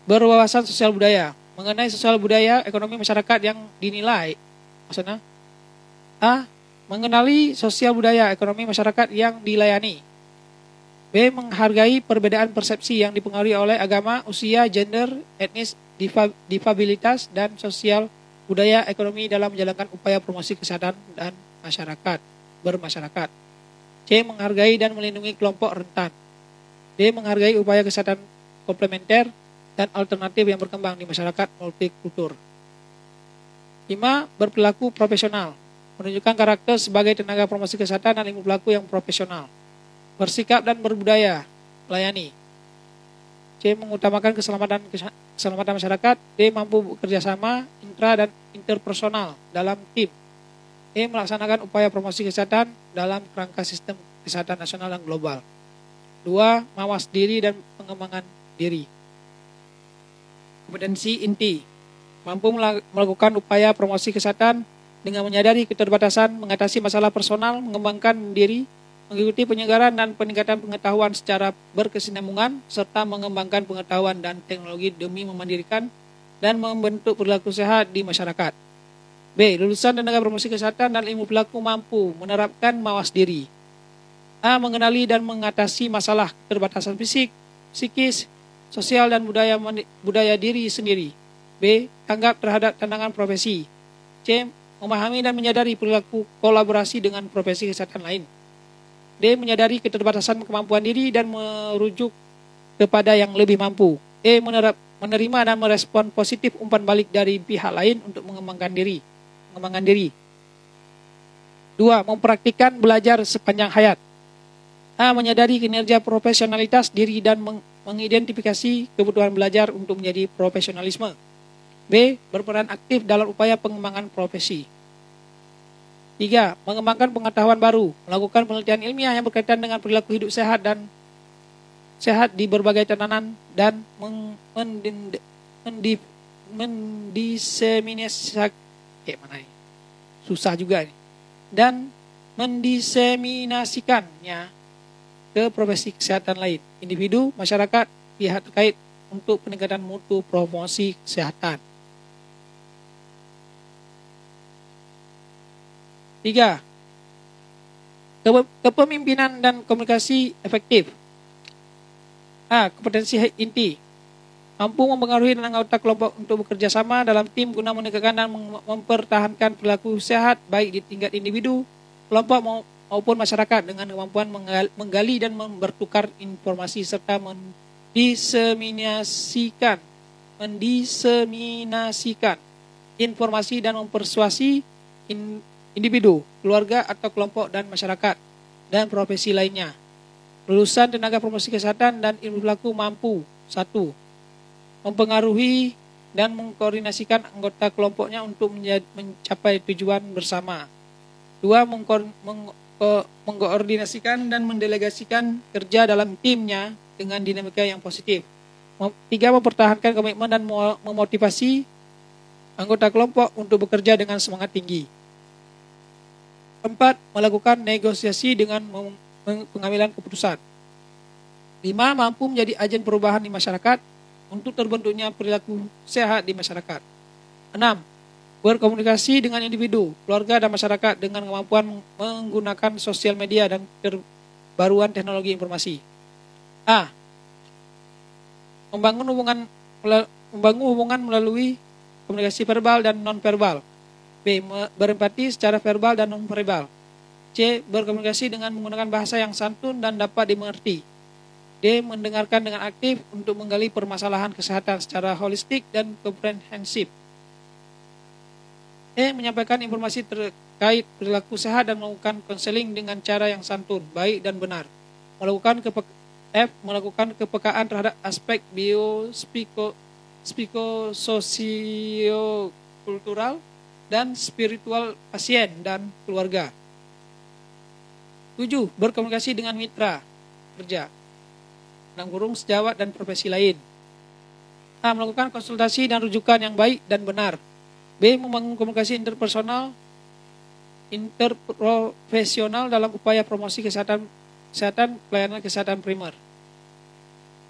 Berwawasan sosial budaya, mengenai sosial budaya ekonomi masyarakat yang dinilai. Maksudnya A. Mengenali sosial budaya ekonomi masyarakat yang dilayani. B. Menghargai perbedaan persepsi yang dipengaruhi oleh agama, usia, gender, etnis, difabilitas, dan sosial budaya ekonomi dalam menjalankan upaya promosi kesehatan dan bermasyarakat. C. Menghargai dan melindungi kelompok rentan. D. Menghargai upaya kesehatan komplementer dan alternatif yang berkembang di masyarakat multikultur. 5. Berperilaku profesional, menunjukkan karakter sebagai tenaga promosi kesehatan dan ilmu perilaku yang profesional. Bersikap dan berbudaya, melayani. C. Mengutamakan keselamatan masyarakat. D. Mampu bekerja sama intra dan interpersonal dalam tim. E. Melaksanakan upaya promosi kesehatan dalam kerangka sistem kesehatan nasional dan global. 2. Mawas diri dan pengembangan diri. Kompetensi inti, mampu melakukan upaya promosi kesehatan dengan menyadari keterbatasan, mengatasi masalah personal, mengembangkan diri, mengikuti penyegaran dan peningkatan pengetahuan secara berkesinambungan, serta mengembangkan pengetahuan dan teknologi demi memandirikan dan membentuk perilaku sehat di masyarakat. B. Lulusan tenaga promosi kesehatan dan ilmu perilaku mampu menerapkan mawas diri. A. Mengenali dan mengatasi masalah keterbatasan fisik, psikis, sosial, dan budaya diri sendiri. B. Tanggap terhadap tantangan profesi. C. Memahami dan menyadari perilaku kolaborasi dengan profesi kesehatan lain. D. Menyadari keterbatasan kemampuan diri dan merujuk kepada yang lebih mampu. E. Menerima dan merespon positif umpan balik dari pihak lain untuk mengembangkan diri. 2. Mempraktikkan belajar sepanjang hayat. A. Menyadari kinerja profesionalitas diri dan mengidentifikasi kebutuhan belajar untuk menjadi profesionalisme. B. Berperan aktif dalam upaya pengembangan profesi. 3. Mengembangkan pengetahuan baru, melakukan penelitian ilmiah yang berkaitan dengan perilaku hidup sehat di berbagai tatanan dan mendiseminasikannya ke profesi kesehatan lain, individu, masyarakat, pihak terkait untuk peningkatan mutu promosi kesehatan. 3. Kepemimpinan dan komunikasi efektif. A. Kompetensi inti, mampu mempengaruhi anggota kelompok untuk bekerja sama dalam tim guna menegakkan dan mempertahankan perilaku sehat baik di tingkat individu, kelompok maupun masyarakat dengan kemampuan menggali dan bertukar informasi serta mendiseminasikan informasi dan mempersuasi individu, keluarga atau kelompok dan masyarakat dan profesi lainnya lulusan tenaga promosi kesehatan dan ilmu berlaku mampu 1. Mempengaruhi dan mengkoordinasikan anggota kelompoknya untuk mencapai tujuan bersama. 2. Mengkoordinasikan dan mendelegasikan kerja dalam timnya dengan dinamika yang positif. 3. Mempertahankan komitmen dan memotivasi anggota kelompok untuk bekerja dengan semangat tinggi. 4. Melakukan negosiasi dengan pengambilan keputusan. 5. Mampu menjadi agen perubahan di masyarakat untuk terbentuknya perilaku sehat di masyarakat. 6. Berkomunikasi dengan individu, keluarga, dan masyarakat dengan kemampuan menggunakan sosial media dan perbaruan teknologi informasi. A. Membangun hubungan melalui komunikasi verbal dan non-verbal. B. Berempati secara verbal dan non-verbal. C. Berkomunikasi dengan menggunakan bahasa yang santun dan dapat dimengerti. D. Mendengarkan dengan aktif untuk menggali permasalahan kesehatan secara holistik dan komprehensif. E. Menyampaikan informasi terkait perilaku sehat dan melakukan konseling dengan cara yang santun, baik dan benar. F. Melakukan kepekaan terhadap aspek psikososio-kultural dan spiritual pasien dan keluarga. 7. Berkomunikasi dengan mitra kerja, sejawat dan profesi lain. A. Melakukan konsultasi dan rujukan yang baik dan benar. B. Membangun komunikasi interprofesional dalam upaya promosi kesehatan pelayanan kesehatan primer.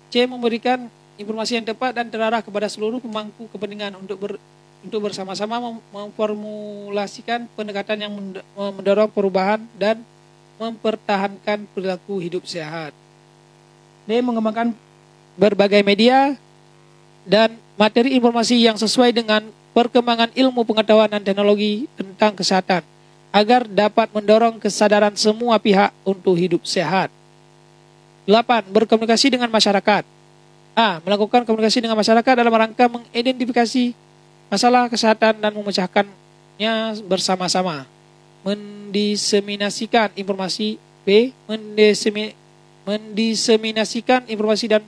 C. Memberikan informasi yang tepat dan terarah kepada seluruh pemangku kepentingan untuk bersama-sama memformulasikan pendekatan yang mendorong perubahan dan mempertahankan perilaku hidup sehat. D. Mengembangkan berbagai media dan materi informasi yang sesuai dengan perkembangan ilmu pengetahuan dan teknologi tentang kesehatan agar dapat mendorong kesadaran semua pihak untuk hidup sehat. 8. Berkomunikasi dengan masyarakat. A. Melakukan komunikasi dengan masyarakat dalam rangka mengidentifikasi masalah kesehatan dan memecahkannya bersama-sama. Mendiseminasikan informasi. B. Mendiseminasikan informasi dan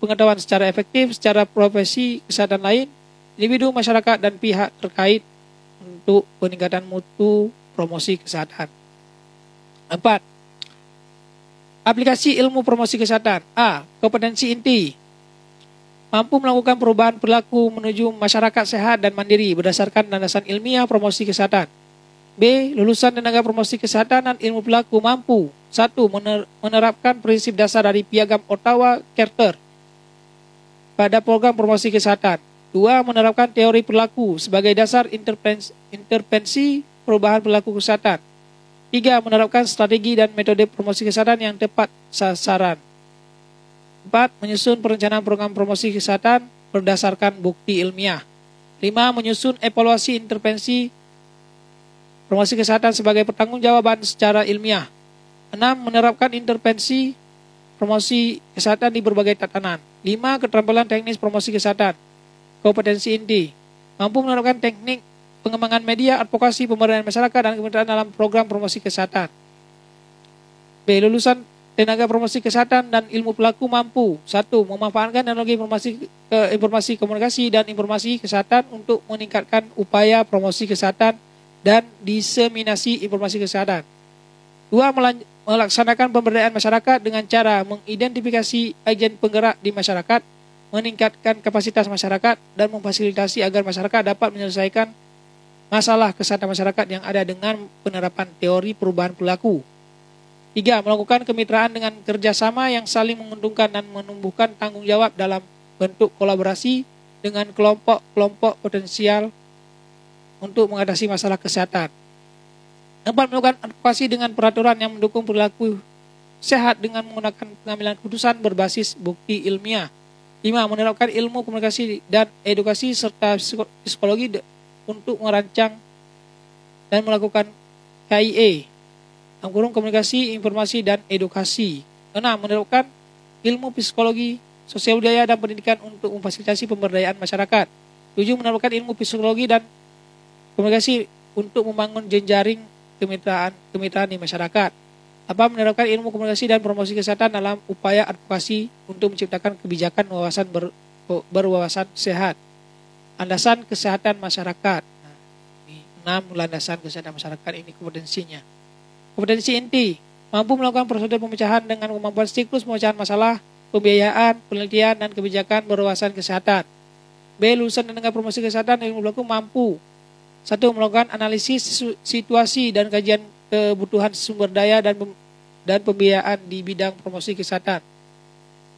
pengetahuan secara efektif secara profesi kesehatan lain, individu, masyarakat, dan pihak terkait untuk peningkatan mutu promosi kesehatan. 4. Aplikasi ilmu promosi kesehatan. A. Kompetensi inti. Mampu melakukan perubahan perilaku menuju masyarakat sehat dan mandiri berdasarkan landasan ilmiah promosi kesehatan. B. Lulusan tenaga promosi kesehatan dan ilmu perilaku mampu 1. Menerapkan prinsip dasar dari Piagam Ottawa Charter pada program promosi kesehatan. 2. Menerapkan teori perilaku sebagai dasar intervensi perubahan perilaku kesehatan. 3. Menerapkan strategi dan metode promosi kesehatan yang tepat sasaran. 4. Menyusun perencanaan program promosi kesehatan berdasarkan bukti ilmiah. 5. Menyusun evaluasi intervensi promosi kesehatan sebagai pertanggungjawaban secara ilmiah. 6. Menerapkan intervensi promosi kesehatan di berbagai tatanan. 5. Keterampilan teknis promosi kesehatan. Kompetensi inti. Mampu menerapkan teknik pengembangan media, advokasi, pemberdayaan masyarakat, dan kemitraan dalam program promosi kesehatan. B. Lulusan tenaga promosi kesehatan dan ilmu pelaku mampu 1. Memanfaatkan teknologi informasi komunikasi dan informasi kesehatan untuk meningkatkan upaya promosi kesehatan dan diseminasi informasi kesehatan. 2. Melaksanakan pemberdayaan masyarakat dengan cara mengidentifikasi agen penggerak di masyarakat, meningkatkan kapasitas masyarakat, dan memfasilitasi agar masyarakat dapat menyelesaikan masalah kesehatan masyarakat yang ada dengan penerapan teori perubahan perilaku. 3. Melakukan kemitraan dengan kerjasama yang saling menguntungkan dan menumbuhkan tanggung jawab dalam bentuk kolaborasi dengan kelompok-kelompok potensial untuk mengatasi masalah kesehatan. 4. Melakukan advokasi dengan peraturan yang mendukung perilaku sehat dengan menggunakan pengambilan keputusan berbasis bukti ilmiah. 5. Menerapkan ilmu komunikasi dan edukasi serta psikologi untuk merancang dan melakukan KIE, komunikasi, informasi, dan edukasi. 6. Menerapkan ilmu psikologi, sosial budaya, dan pendidikan untuk memfasilitasi pemberdayaan masyarakat. 7. Menerapkan ilmu psikologi dan komunikasi untuk membangun jejaring kemitraan di masyarakat. Apa menerapkan ilmu komunikasi dan promosi kesehatan dalam upaya advokasi untuk menciptakan kebijakan berwawasan sehat. Landasan kesehatan masyarakat. Nah, ini 6 landasan kesehatan masyarakat, ini kompetensinya. Kompetensi inti, mampu melakukan prosedur pemecahan dengan kemampuan siklus pemecahan masalah, pembiayaan, penelitian, dan kebijakan berwawasan kesehatan. B. Lulusan tenaga promosi kesehatan ilmu berlaku mampu 1. Melakukan analisis situasi dan kajian kebutuhan sumber daya dan pembiayaan di bidang promosi kesehatan.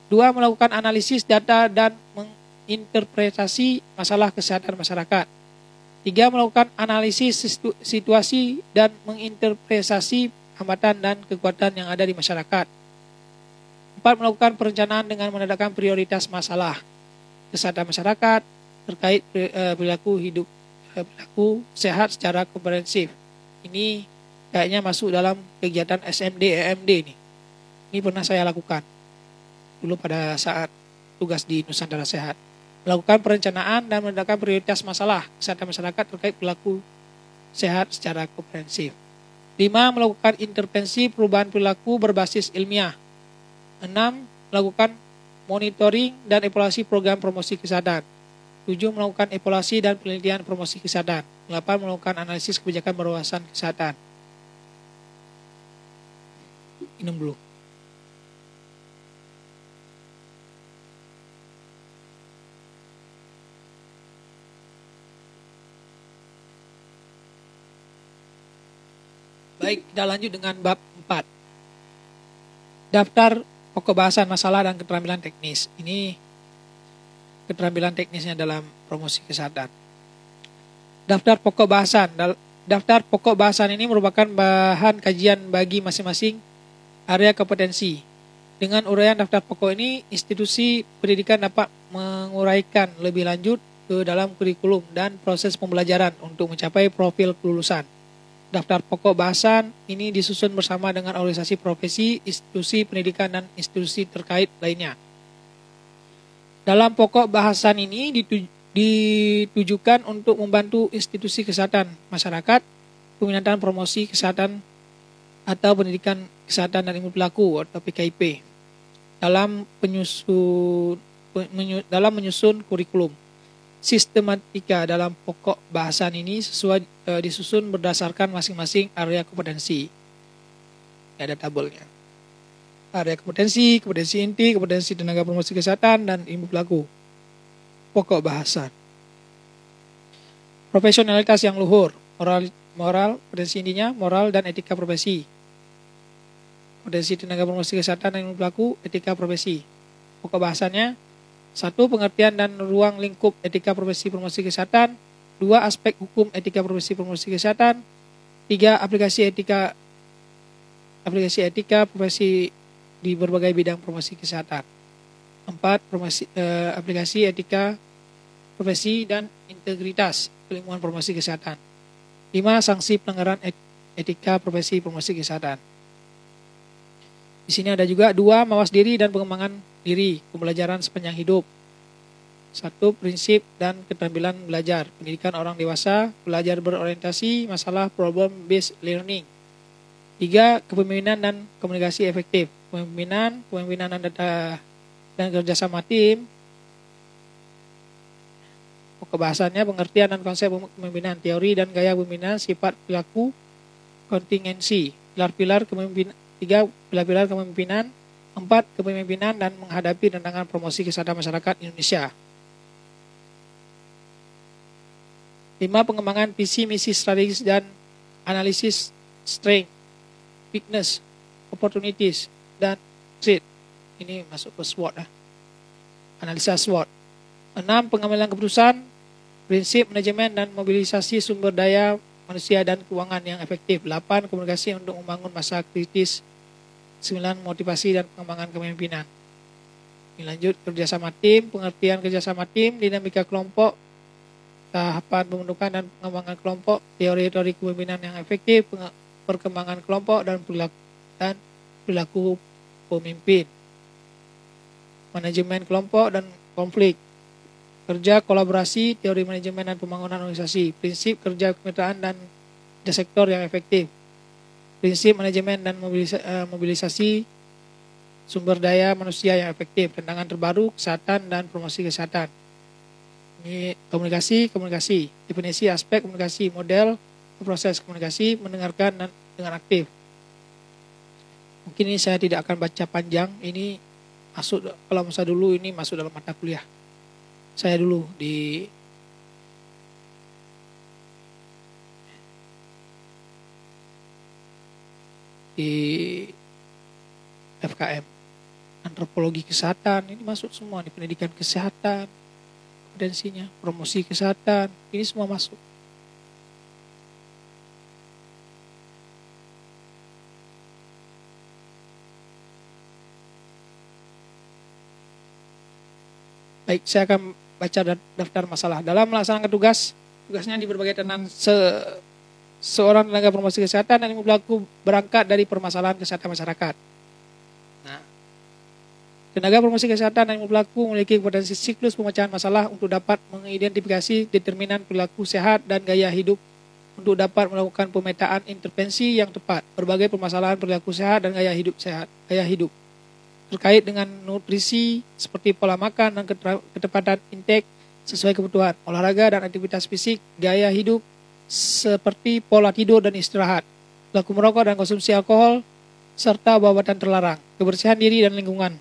2. Melakukan analisis data dan menginterpretasi masalah kesehatan masyarakat. 3. Melakukan analisis situasi dan menginterpretasi hambatan dan kekuatan yang ada di masyarakat. 4. Melakukan perencanaan dengan menetapkan prioritas masalah kesehatan masyarakat terkait perilaku sehat secara komprehensif. Ini kayaknya masuk dalam kegiatan SMD, EMD ini. Ini pernah saya lakukan dulu pada saat tugas di Nusantara Sehat. Melakukan perencanaan dan menetapkan prioritas masalah kesehatan masyarakat terkait perilaku sehat secara komprehensif. 5. Melakukan intervensi perubahan perilaku berbasis ilmiah. 6. Melakukan monitoring dan evaluasi program promosi kesehatan. 7. Melakukan evaluasi dan penelitian promosi kesehatan. 8. Melakukan analisis kebijakan berwawasan kesehatan. Minum dulu. Baik, kita lanjut dengan bab 4. Daftar pokok bahasan masalah dan keterampilan teknis. Ini keterampilan teknisnya dalam promosi kesehatan. Daftar pokok bahasan. Daftar pokok bahasan ini merupakan bahan kajian bagi masing-masing area kompetensi. Dengan uraian daftar pokok ini, institusi pendidikan dapat menguraikan lebih lanjut ke dalam kurikulum dan proses pembelajaran untuk mencapai profil kelulusan. Daftar pokok bahasan ini disusun bersama dengan organisasi profesi, institusi pendidikan, dan institusi terkait lainnya. Dalam pokok bahasan ini ditujukan untuk membantu institusi kesehatan masyarakat, peminatan promosi kesehatan atau pendidikan kesehatan dan ilmu perilaku atau PKIP dalam menyusun kurikulum. Sistematika dalam pokok bahasan ini disusun berdasarkan masing-masing area kompetensi. Ada tabelnya. Area kompetensi, kompetensi inti, kompetensi tenaga promosi kesehatan, dan ilmu perilaku. Pokok bahasan. Profesionalitas yang luhur, moral, kompetensi intinya, moral dan etika profesi. Kompetensi tenaga promosi kesehatan dan ilmu perilaku, etika profesi. Pokok bahasannya, 1. Pengertian dan ruang lingkup etika profesi promosi kesehatan. 2. Aspek hukum etika profesi promosi kesehatan. 3. Aplikasi etika profesi di berbagai bidang promosi kesehatan. 4. Aplikasi etika profesi dan integritas lingkungan promosi kesehatan. 5. Sanksi pelanggaran etika profesi promosi kesehatan. Di sini ada juga 2. Mawas diri dan pengembangan diri, pembelajaran sepanjang hidup. 1. Prinsip dan keterampilan belajar, pendidikan orang dewasa, belajar berorientasi, masalah problem based learning. 3. Kepemimpinan dan komunikasi efektif, kepemimpinan dan data dan kerjasama tim. Pokok bahasannya pengertian dan konsep kepemimpinan, teori dan gaya kepemimpinan, sifat perilaku, kontingensi, pilar-pilar kepemimpinan. 3. Pilar-pilar kepemimpinan. 4. Kepemimpinan dan menghadapi tantangan promosi kesehatan masyarakat Indonesia. 5. Pengembangan visi misi strategis dan analisis strength, weakness, opportunities, dan threat. Ini masuk ke SWOT. Analisa SWOT. 6. Pengambilan keputusan, prinsip manajemen dan mobilisasi sumber daya manusia dan keuangan yang efektif. 8. Komunikasi untuk membangun masa kritis. 9. Motivasi dan pengembangan kepemimpinan. Ini lanjut kerjasama tim, pengertian kerjasama tim, dinamika kelompok, tahapan pembentukan dan pengembangan kelompok, teori-teori kepemimpinan yang efektif, perkembangan kelompok dan perilaku pemimpin, manajemen kelompok dan konflik, kerja kolaborasi, teori manajemen dan pembangunan organisasi, prinsip kerja kemitraan dan sektor yang efektif, prinsip manajemen dan mobilisasi sumber daya manusia yang efektif, tantangan terbaru, kesehatan dan promosi kesehatan. Ini komunikasi, definisi aspek komunikasi, model, proses komunikasi, mendengarkan dan dengan aktif. Mungkin ini saya tidak akan baca panjang, ini masuk, kalau masa dulu ini masuk dalam mata kuliah. Saya dulu di FKM. Antropologi kesehatan, ini masuk semua di pendidikan kesehatan. Kompetensinya, promosi kesehatan, ini semua masuk. Baik, saya akan baca daftar masalah. Dalam melaksanakan tugasnya di berbagai tentang seorang tenaga promosi kesehatan dan ilmu berlaku berangkat dari permasalahan kesehatan masyarakat. Tenaga promosi kesehatan dan ilmu berlaku memiliki kompetensi siklus pemecahan masalah untuk dapat mengidentifikasi determinan perilaku sehat dan gaya hidup, untuk dapat melakukan pemetaan intervensi yang tepat berbagai permasalahan perilaku sehat dan gaya hidup terkait dengan nutrisi seperti pola makan dan ketepatan intake sesuai kebutuhan, olahraga dan aktivitas fisik, gaya hidup seperti pola tidur dan istirahat, perilaku merokok dan konsumsi alkohol, serta obat-obatan terlarang, kebersihan diri dan lingkungan.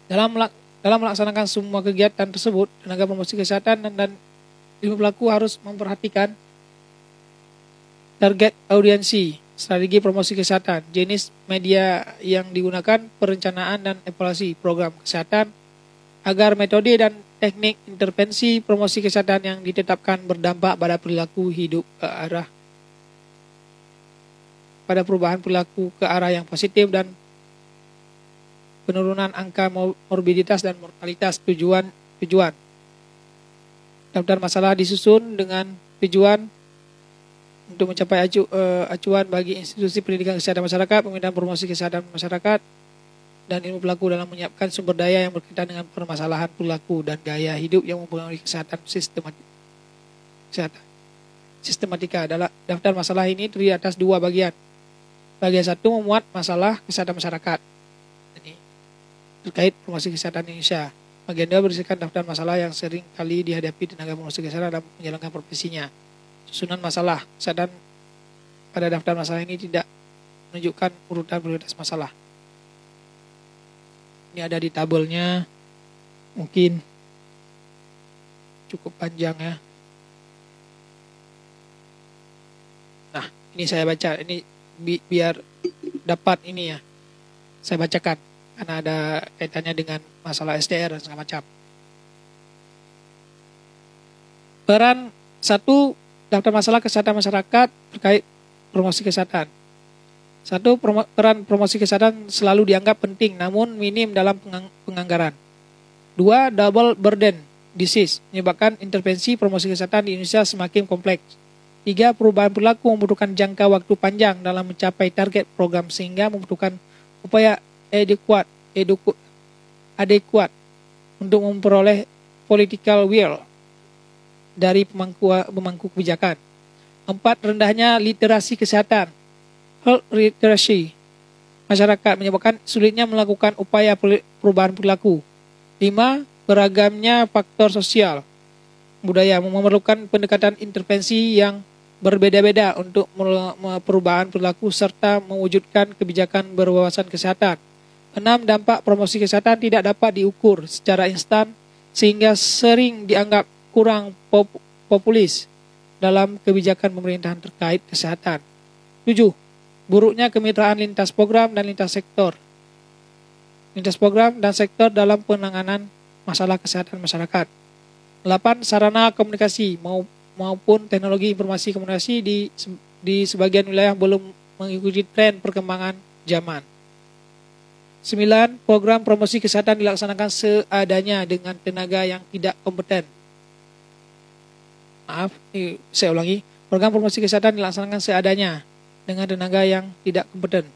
Dalam melaksanakan semua kegiatan tersebut, tenaga promosi kesehatan dan ilmu berlaku harus memperhatikan target audiensi, strategi promosi kesehatan, jenis media yang digunakan, perencanaan dan evaluasi program kesehatan, agar metode dan teknik intervensi promosi kesehatan yang ditetapkan berdampak pada perilaku hidup pada perubahan perilaku ke arah yang positif dan penurunan angka morbiditas dan mortalitas. Tujuan. Daftar masalah disusun dengan tujuan untuk mencapai acuan bagi institusi pendidikan kesehatan masyarakat, pembinaan promosi kesehatan masyarakat, dan ilmu berlaku dalam menyiapkan sumber daya yang berkaitan dengan permasalahan perilaku dan gaya hidup yang mempengaruhi kesehatan sistematika. Dalam daftar masalah ini terdiri atas 2 bagian. Bagian 1 memuat masalah kesehatan masyarakat terkait promosi kesehatan Indonesia. Bagian 2 berisikan daftar masalah yang sering kali dihadapi tenaga promosi kesehatan dalam menjalankan profesinya. Susunan masalah kesehatan pada daftar masalah ini tidak menunjukkan urutan prioritas masalah. Ini ada di tabelnya, mungkin cukup panjang ya. Nah, ini saya baca, ini biar dapat ini ya, saya bacakan. Karena ada kaitannya dengan masalah SDR dan segala macam. Peran 1, daftar masalah kesehatan masyarakat terkait promosi kesehatan. 1, peran promosi kesehatan selalu dianggap penting namun minim dalam penganggaran. 2, double burden disease menyebabkan intervensi promosi kesehatan di Indonesia semakin kompleks. 3, perubahan perilaku membutuhkan jangka waktu panjang dalam mencapai target program sehingga membutuhkan upaya adekuat untuk memperoleh political will dari pemangku kebijakan. 4, rendahnya literasi kesehatan, health literacy masyarakat menyebabkan sulitnya melakukan upaya perubahan perilaku. 5, beragamnya faktor sosial budaya memerlukan pendekatan intervensi yang berbeda-beda untuk perubahan perilaku serta mewujudkan kebijakan berwawasan kesehatan. 6, dampak promosi kesehatan tidak dapat diukur secara instan sehingga sering dianggap kurang populis dalam kebijakan pemerintahan terkait kesehatan. 7, buruknya kemitraan lintas program dan lintas sektor dalam penanganan masalah kesehatan masyarakat. 8, sarana komunikasi maupun teknologi informasi komunikasi di sebagian wilayah belum mengikuti tren perkembangan zaman. 9, program promosi kesehatan dilaksanakan seadanya dengan tenaga yang tidak kompeten. Saya ulangi. Program promosi kesehatan dilaksanakan seadanya dengan tenaga yang tidak kompeten.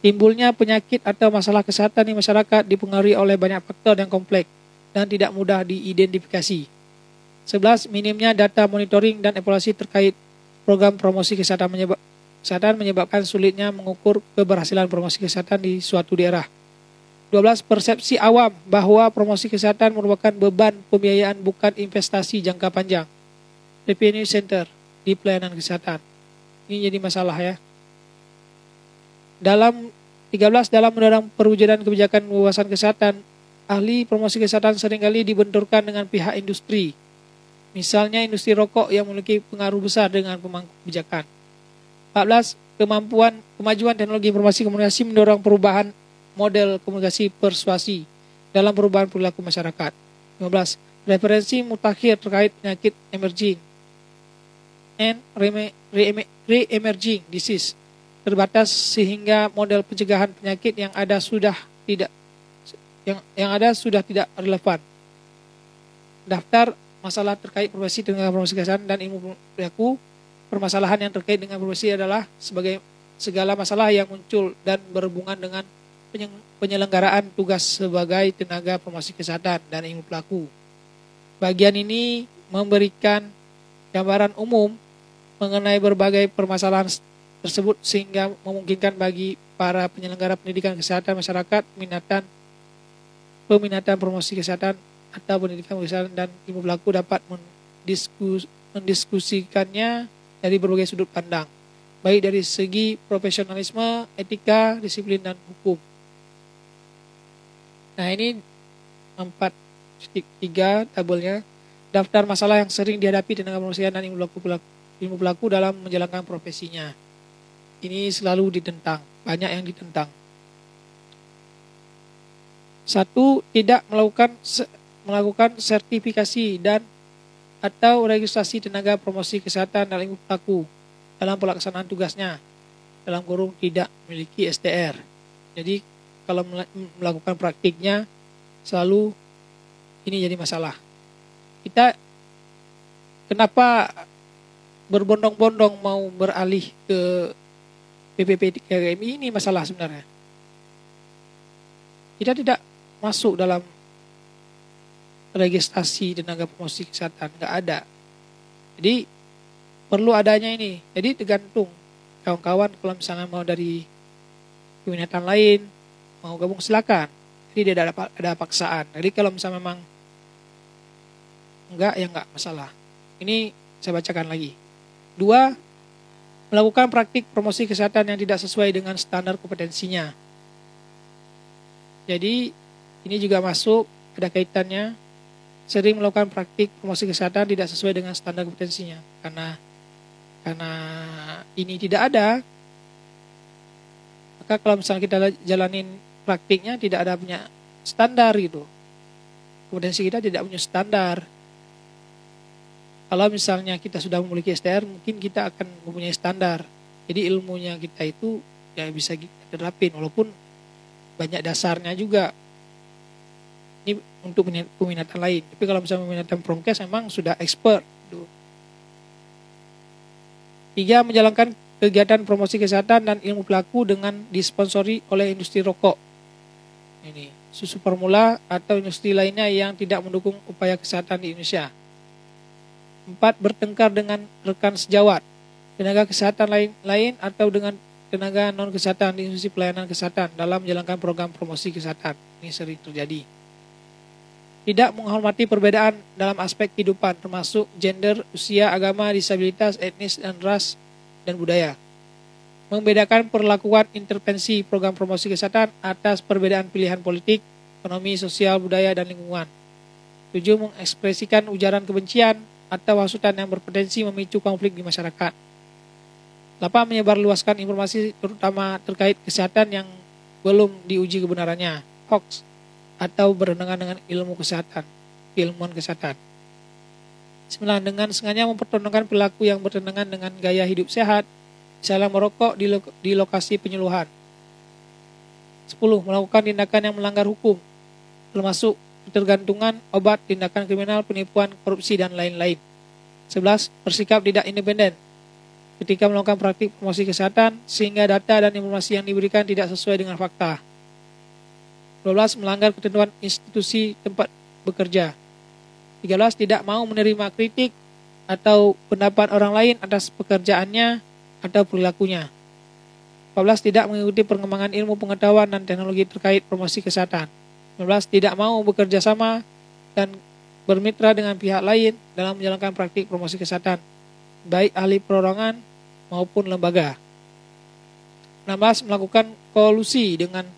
Timbulnya penyakit atau masalah kesehatan di masyarakat dipengaruhi oleh banyak faktor yang kompleks dan tidak mudah diidentifikasi. 11, minimnya data monitoring dan evaluasi terkait program promosi kesehatan kesehatan menyebabkan sulitnya mengukur keberhasilan promosi kesehatan di suatu daerah. 12. Persepsi awam bahwa promosi kesehatan merupakan beban pembiayaan bukan investasi jangka panjang. Revenue center di pelayanan kesehatan. Ini jadi masalah ya. Dalam 13. Dalam mendorong perwujudan kebijakan wawasan kesehatan, ahli promosi kesehatan seringkali dibenturkan dengan pihak industri. Misalnya industri rokok yang memiliki pengaruh besar dengan pemangku kebijakan. 14. Kemajuan teknologi informasi komunikasi mendorong perubahan model komunikasi persuasi dalam perubahan perilaku masyarakat. 15. Referensi mutakhir terkait penyakit emerging and re-emerging disease terbatas sehingga model pencegahan penyakit yang ada sudah tidak relevan. Daftar masalah terkait profesi dengan promosi kesehatan dan ilmu perilaku. Permasalahan yang terkait dengan profesi adalah sebagai segala masalah yang muncul dan berhubungan dengan penyelenggaraan tugas sebagai tenaga promosi kesehatan dan ilmu pelaku. Bagian ini memberikan gambaran umum mengenai berbagai permasalahan tersebut sehingga memungkinkan bagi para penyelenggara pendidikan kesehatan masyarakat peminatan promosi kesehatan atau pendidikan kesehatan dan ilmu pelaku dapat mendiskusikannya dari berbagai sudut pandang, baik dari segi profesionalisme, etika, disiplin, dan hukum. Nah ini 4.3 tabelnya, daftar masalah yang sering dihadapi tenaga promosi dan ilmu pelaku dalam menjalankan profesinya. Ini selalu ditentang, banyak yang ditentang. 1. Tidak melakukan sertifikasi dan atau registrasi tenaga promosi kesehatan dan ilmu pelaku dalam pelaksanaan tugasnya, dalam kurung tidak memiliki STR. Jadi kalau melakukan praktiknya selalu ini jadi masalah. Kita kenapa berbondong-bondong mau beralih ke PPP-TKMI ini masalah sebenarnya. Kita tidak masuk dalam registrasi tenaga promosi kesehatan, nggak ada. Jadi perlu adanya ini. Jadi tergantung kawan-kawan kalau misalnya mau dari keminatan lain mau gabung silakan. Jadi tidak ada paksaan. Jadi kalau misalnya memang enggak ya enggak masalah. Ini saya bacakan lagi. 2. Melakukan praktik promosi kesehatan yang tidak sesuai dengan standar kompetensinya. Jadi ini juga masuk, ada kaitannya. Sering melakukan praktik promosi kesehatan tidak sesuai dengan standar kompetensinya. Karena ini tidak ada, maka kalau misalnya kita jalanin praktiknya tidak ada punya standar gitu. Kompetensi kita tidak punya standar. Kalau misalnya kita sudah memiliki STR, mungkin kita akan mempunyai standar. Jadi ilmunya kita itu ya bisa kita terapin, walaupun banyak dasarnya juga. Ini untuk peminatan lain. Tapi kalau misalnya peminatan promkes memang sudah expert. 3. Menjalankan kegiatan promosi kesehatan dan ilmu pelaku dengan disponsori oleh industri rokok. Ini susu formula atau industri lainnya yang tidak mendukung upaya kesehatan di Indonesia. 4. Bertengkar dengan rekan sejawat, tenaga kesehatan lain atau dengan tenaga non kesehatan di industri pelayanan kesehatan dalam menjalankan program promosi kesehatan. Ini sering terjadi. Tidak menghormati perbedaan dalam aspek kehidupan termasuk gender, usia, agama, disabilitas, etnis, dan ras dan budaya. Membedakan perlakuan intervensi program promosi kesehatan atas perbedaan pilihan politik, ekonomi, sosial, budaya, dan lingkungan. 7. Mengekspresikan ujaran kebencian atau hasutan yang berpotensi memicu konflik di masyarakat. 8. Menyebarluaskan informasi terutama terkait kesehatan yang belum diuji kebenarannya, hoax, atau bertentangan dengan keilmuan kesehatan. 9. Dengan sengaja mempertontonkan perilaku yang bertentangan dengan gaya hidup sehat, misalnya merokok di lokasi penyuluhan. 10. Melakukan tindakan yang melanggar hukum, termasuk ketergantungan, obat, tindakan kriminal, penipuan, korupsi, dan lain-lain. 11. Bersikap tidak independen ketika melakukan praktik promosi kesehatan, sehingga data dan informasi yang diberikan tidak sesuai dengan fakta. 12. Melanggar ketentuan institusi tempat bekerja. 13. Tidak mau menerima kritik atau pendapat orang lain atas pekerjaannya atau perilakunya. 14. Tidak mengikuti perkembangan ilmu pengetahuan dan teknologi terkait promosi kesehatan. 15. Tidak mau bekerja sama dan bermitra dengan pihak lain dalam menjalankan praktik promosi kesehatan, baik ahli perorangan maupun lembaga. 16. Melakukan kolusi dengan